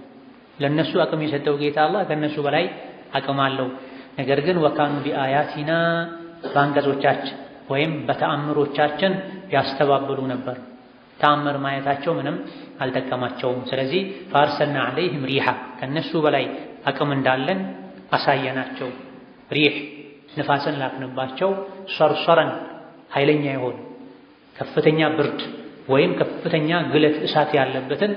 ለነሱ አቅም የሰጠው ጌታ አላህ ከነሱ በላይ አቅም አለው። ነገር ግን ወካኑ ቢአያቲና በአንቀጾቻችን ወይም በተአምሮቻችን ያስተባብሉ ነበር። ተአምር ማየታቸው ምንም አልጠቀማቸውም። ስለዚህ ፈአርሰልና ዐለይሂም ሪሓ ከነሱ በላይ አቅም እንዳለን አሳየናቸው። ሪሕ ንፋስን ላክንባቸው። ሰርሰረን ኃይለኛ የሆኑ ከፍተኛ ብርድ ወይም ከፍተኛ ግለት እሳት ያለበትን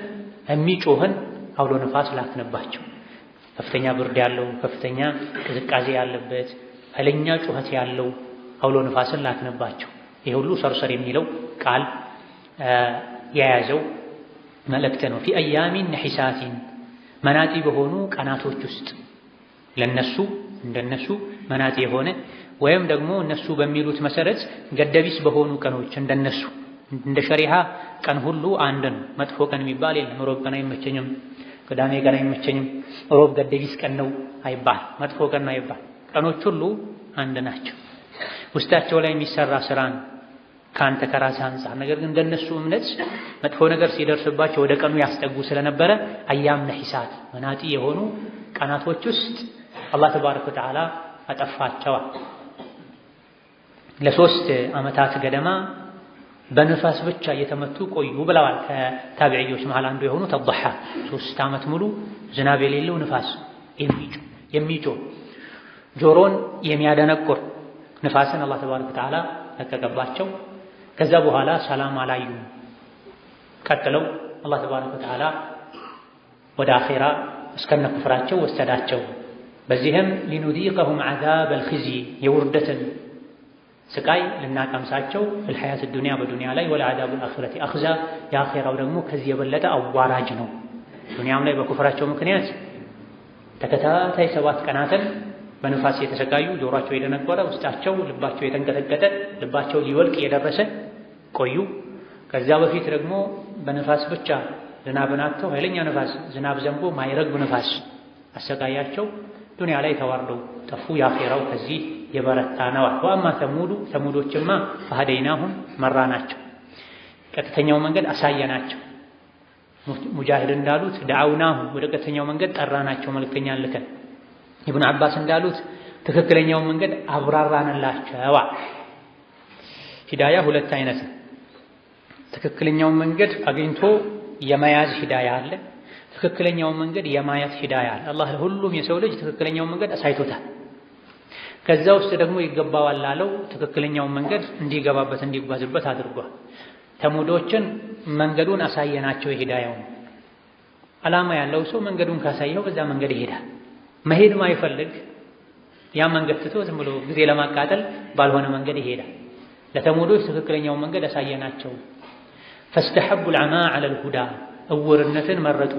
የሚጮህን አውሎ ንፋስ ላክንባቸው። ከፍተኛ ብርድ ያለው ከፍተኛ ቅዝቃዜ ያለበት ኃይለኛ ጩኸት ያለው አውሎ ንፋስን ላክንባቸው። ይሄ ሁሉ ሰርሰር የሚለው ቃል የያዘው መልእክት ነው። ፊ አያሚን ነሒሳቲን መናጢ በሆኑ ቀናቶች ውስጥ ለነሱ እንደነሱ መናጢ የሆነ ወይም ደግሞ እነሱ በሚሉት መሰረት ገደቢስ በሆኑ ቀኖች እንደነሱ እንደ ሸሪዓ ቀን ሁሉ አንድ ነው። መጥፎ ቀን የሚባል የለም። ሮብ ቀን አይመቸኝም፣ ቅዳሜ ቀን አይመቸኝም፣ ሮብ ገደቢስ ቀን ነው አይባል፣ መጥፎ ቀን ነው አይባል። ቀኖች ሁሉ አንድ ናቸው። ውስጣቸው ላይ የሚሰራ ስራ ነው ከአንተ ከራስህ አንፃር። ነገር ግን እንደነሱ እምነት መጥፎ ነገር ሲደርስባቸው ወደ ቀኑ ያስጠጉ ስለነበረ አያም ነሒሳት መናጢ የሆኑ ቀናቶች ውስጥ አላህ ተባረከ ወተዓላ አጠፋቸዋል። ለ3 ዓመታት ገደማ በንፋስ ብቻ እየተመቱ ቆዩ ብለዋል። ከታቢዕዮች መሃል አንዱ የሆኑት አضحاك 3 ዓመት ሙሉ ዝናብ የሌለው ንፋስ የሚጮህ ጆሮን የሚያደነቁር ንፋስን አላህ ተባረከ ወተዓላ ለቀቀባቸው። ከዛ በኋላ ሰላም አላዩ። ቀጥለው አላህ ተባረከ ወተዓላ ወደ አኺራ እስከነ ኩፍራቸው ወሰዳቸው። በዚህም ሊኑዚቀሁም ዐዛበ አልኺዝይ የውርደትን ስቃይ ልናቀምሳቸው ፊል ሐያት ዱንያ በዱንያ ላይ ወለዐዛቡ አልአኺረቲ አኽዛ የአኺራው ደግሞ ከዚህ የበለጠ አዋራጅ ነው። ዱንያም ላይ በኩፍራቸው ምክንያት ተከታታይ 7 ቀናትን በንፋስ የተሰቃዩ ጆሮአቸው የደነቆረ ውስጣቸው ልባቸው የተንቀጠቀጠ ልባቸው ሊወልቅ የደረሰ ቆዩ። ከዛ በፊት ደግሞ በንፋስ ብቻ ዝናብን አጥተው ኃይለኛ ንፋስ ዝናብ ዘንቦ ማይረግብ ንፋስ አሰቃያቸው። ዱንያ ላይ ተዋርደው ጠፉ። የአኺራው ከዚህ የበረታ ነው። ወአማ ተሙዶችማ ፈሀደይናሁም መራናቸው፣ ቀጥተኛው መንገድ አሳየናቸው። ሙጃሂድ እንዳሉት ደዓውናሁ ወደ ቀጥተኛው መንገድ ጠራናቸው መልእክተኛ ልከን። ኢብኑ አባስ እንዳሉት ትክክለኛውን መንገድ አብራራንላቸው። ሂዳያ 2 አይነት ትክክለኛውን መንገድ አግኝቶ የመያዝ ሂዳያ አለ። ትክክለኛውን መንገድ የማየት ሂዳያ አለ። አላህ ለሁሉም የሰው ልጅ ትክክለኛውን መንገድ አሳይቶታል። ከዛ ውስጥ ደግሞ ይገባዋል ላለው ትክክለኛውን መንገድ እንዲገባበት እንዲጓዝበት አድርጓል። ተሙዶችን መንገዱን አሳየናቸው። የሂዳያውን ዓላማ ያለው ሰው መንገዱን ካሳየው በዛ መንገድ ይሄዳል። መሄድ ማይፈልግ ያ መንገድ ትቶ ዝም ብሎ ጊዜ ለማቃጠል ባልሆነ መንገድ ይሄዳል። ለተሙዶች ትክክለኛውን መንገድ አሳየናቸው። ፈስተሐቡ العማ على الهدى እውርነትን መረጡ።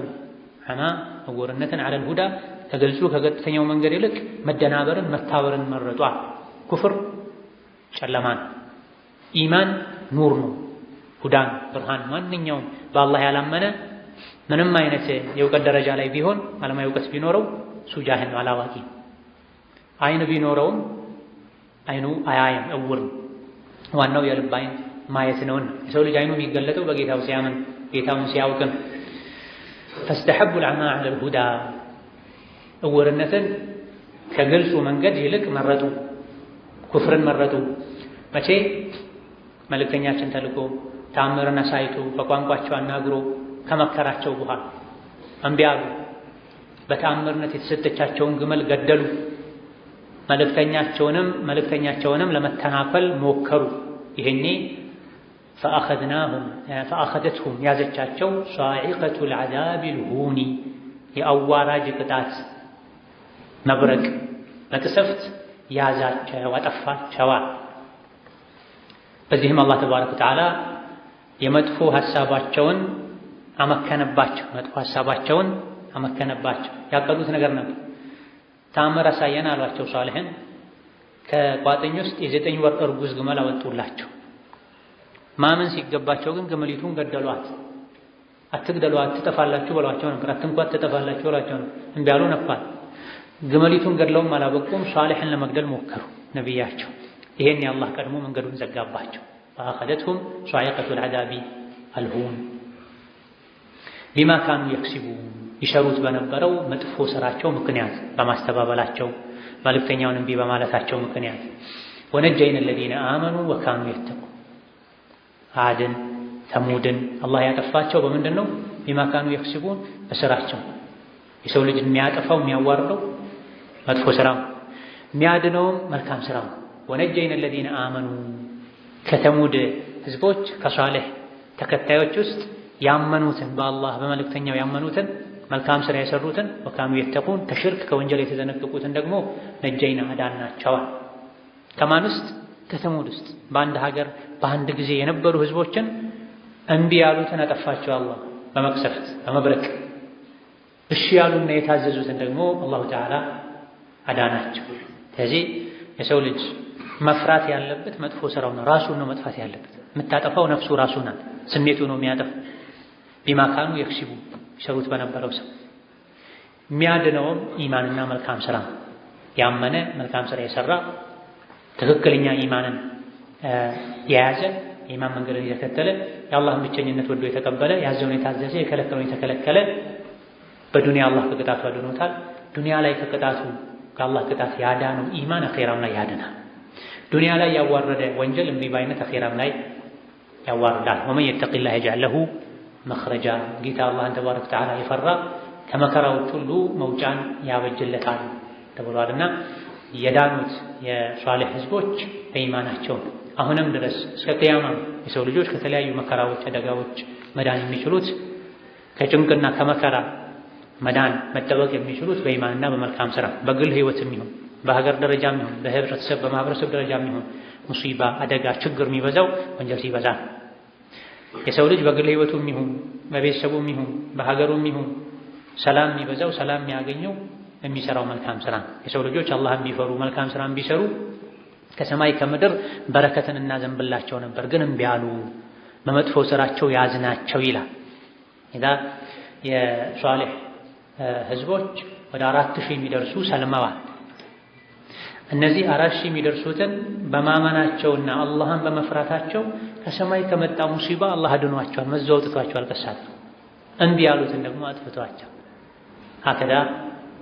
ዐማ እውርነትን على الهدى ከግልጹ ከቀጥተኛው መንገድ ይልቅ መደናበርን መታወርን መረጧ። ኩፍር ጨለማን፣ ኢማን ኑር ነው፣ ሁዳን ብርሃን። ማንኛውም በአላህ ያላመነ ምንም አይነት የእውቀት ደረጃ ላይ ቢሆን ዓለማዊ እውቀት ቢኖረው እሱ ጃሂል ነው፣ አላዋቂ። አይን ቢኖረውም አይኑ አያይም፣ እውር ነው። ዋናው የልብ አይን ማየት ነውና የሰው ልጅ አይኑ የሚገለጠው በጌታው ሲያምን ጌታውን ሲያውቅም። ፈስተሐቡ العማ على الهدى እውርነትን ከግልጹ መንገድ ይልቅ መረጡ፣ ኩፍርን መረጡ። መቼ መልእክተኛችን ተልኮ ተአምርን አሳይቶ በቋንቋቸው አናግሮ ከመከራቸው በኋላ እምቢ አሉ። በተአምርነት የተሰጠቻቸውን ግመል ገደሉ። መልእክተኛቸውንም ለመተናፈል ሞከሩ። ይሄኔ ፈአኸደትሁም ያዘቻቸው ሷዒቀቱ العذاب الهون የአዋራጅ ቅጣት መብረቅ መቅሰፍት ያዛቸው፣ አጠፋቸዋል። በዚህም አላህ ተባረከ ወተዓላ የመጥፎ ሐሳባቸውን አመከነባቸው። መጥፎ ሐሳባቸውን አመከነባቸው። ያቀዱት ነገር ነበር። ተአምር አሳየን አሏቸው ሷሊሕን። ከቋጥኝ ውስጥ የ9 ወር እርጉዝ ግመል አወጡላቸው። ማመን ሲገባቸው ግን ግመሊቱን ገደሏት። አትግደሏት ትጠፋላችሁ ብሏቸው ነበር። አትንኳት ትጠፋላችሁ ብሏቸው ነበር። እምቢ አሉ፣ ነፋል። ግመሊቱን ገድለውም አላበቁም። ሷሊሕን ለመግደል ሞከሩ ነቢያቸው። ይሄን የአላህ ቀድሞ መንገዱን ዘጋባቸው። ፈአኸደትሁም ሷዒቀቱ العذاب الهون ቢማ ካኑ የክሲቡን ይሰሩት በነበረው መጥፎ ስራቸው ምክንያት በማስተባበላቸው መልእክተኛውን እምቢ በማለታቸው ምክንያት። ወነጀይነ الذين آمنوا وكانوا يتقون ዓድን ተሙድን አላህ ያጠፋቸው በምንድን ነው? ቢማ ካኑ የክሲቡን በስራቸው። የሰው ልጅ የሚያጠፋው የሚያዋርደው መጥፎ ስራ፣ የሚያድነውም መልካም ስራ። ወነጀይነ الذين آمنوا ከተሙድ ህዝቦች ከሷሊሕ ተከታዮች ውስጥ ያመኑትን በአላህ በመልእክተኛው ያመኑትን መልካም ስራ የሰሩትን ወካኑ የተቁን ከሽርክ ከወንጀል የተዘነቀቁትን ደግሞ ነጀይና አዳናቸዋል። ከማን ውስጥ? ከተሙድ ውስጥ። በአንድ ሀገር በአንድ ጊዜ የነበሩ ህዝቦችን እምቢ ያሉትን አጠፋቸው አላህ በመቅሰፍት በመብረቅ። እሺ ያሉና የታዘዙትን ደግሞ አላሁ ተዓላ አዳናቸው። ስለዚህ የሰው ልጅ መፍራት ያለበት መጥፎ ስራው ነው፣ ራሱን ነው መጥፋት ያለበት። የምታጠፋው ነፍሱ ራሱ ናት፣ ስሜቱ ነው የሚያጠፋው። ቢማ ካኑ የክሲቡ ይሰሩት በነበረው ሰው። የሚያድነውም ኢማንና መልካም ስራ ያመነ መልካም ስራ የሰራ ትክክለኛ ኢማንን የያዘ የኢማን መንገድን የተከተለ የአላህን ብቸኝነት ወዶ የተቀበለ ያዘውን የታዘዘ የከለከለውን የተከለከለ በዱንያ አላህ ከቅጣቱ አድኖታል። ዱንያ ላይ ከቅጣቱ ከአላህ ቅጣት ያዳነው ኢማን አኼራም ላይ ያድናል። ዱንያ ላይ ያዋረደ ወንጀል እምቢ ባይነት አኼራም ላይ ያዋርዳል። ወመን የተቂላህ የጅዐል ለሁ መኽረጃ ጌታ አላህን ተባረከ ወተዓላ የፈራ ከመከራዎች ሁሉ መውጫን ያበጅለታል ተብሏልና የዳኑት የሷሊሕ ህዝቦች በኢማናቸው አሁንም ድረስ እስከ ቅያማ የሰው ልጆች ከተለያዩ መከራዎች አደጋዎች መዳን የሚችሉት ከጭንቅና ከመከራ መዳን መጠበቅ የሚችሉት በኢማንና በመልካም ስራ በግል ህይወትም ይሁን በሀገር ደረጃም ይሁን በህብረተሰብ በማህበረሰብ ደረጃም ይሁን ሙሲባ አደጋ ችግር የሚበዛው ወንጀል ሲበዛ። የሰው ልጅ በግል ህይወቱም ይሁን በቤተሰቡም ይሁን በሀገሩም ይሁን ሰላም የሚበዛው ሰላም የሚያገኘው የሚሰራው መልካም ስራ። የሰው ልጆች አላህን ቢፈሩ መልካም ስራን ቢሰሩ ከሰማይ ከምድር በረከትን እናዘንብላቸው ነበር፣ ግን እምቢ አሉ፣ በመጥፎ ስራቸው ያዝናቸው ይላል። ኢዳ የሷሊሕ ህዝቦች ወደ 4000 የሚደርሱ ሰልመዋል። እነዚህ 4000 የሚደርሱትን በማመናቸውና አላህን በመፍራታቸው ከሰማይ ከመጣ ሙሲባ አላህ አድኗቸዋል፣ መዘው አውጥቷቸዋል። ከሳት እምቢ ያሉትን ደግሞ አጥፍቷቸው። ሀከዳ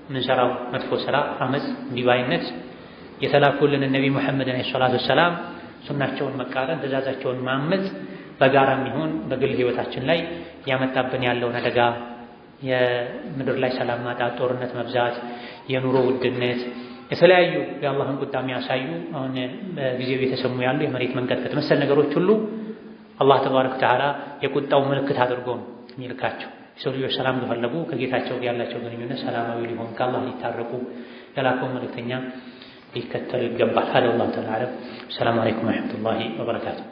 ምንሰራው መጥፎ ስራ አመፅ፣ እምቢባይነት የተላኩልን ነቢ ሙሐመድ ዓለይሂ ሰላቱ ወሰላም ሱናቸውን መቃረን ትእዛዛቸውን ማመፅ በጋራም ይሁን በግል ህይወታችን ላይ ያመጣብን ያለውን አደጋ የምድር ላይ ሰላም ማጣት፣ ጦርነት መብዛት፣ የኑሮ ውድነት፣ የተለያዩ የአላህን ቁጣ የሚያሳዩ አሁን በጊዜው የተሰሙ ያሉ የመሬት መንቀጥቀጥ መሰል ነገሮች ሁሉ አላህ ተባረከ ወተዓላ የቁጣው ምልክት አድርጎ ነው የሚልካቸው። የሰው ልጆች ሰላም ከፈለጉ ከጌታቸው ጋር ያላቸው ግንኙነት ሰላማዊ ሊሆን ከአላህ ሊታረቁ የላከው መልእክተኛ ሊከተሉ ይገባል። ሀደ ወላሁ ተዓላ አዕለም። ሰላም አለይኩም ወረሕመቱላሂ ወበረካቱሁ።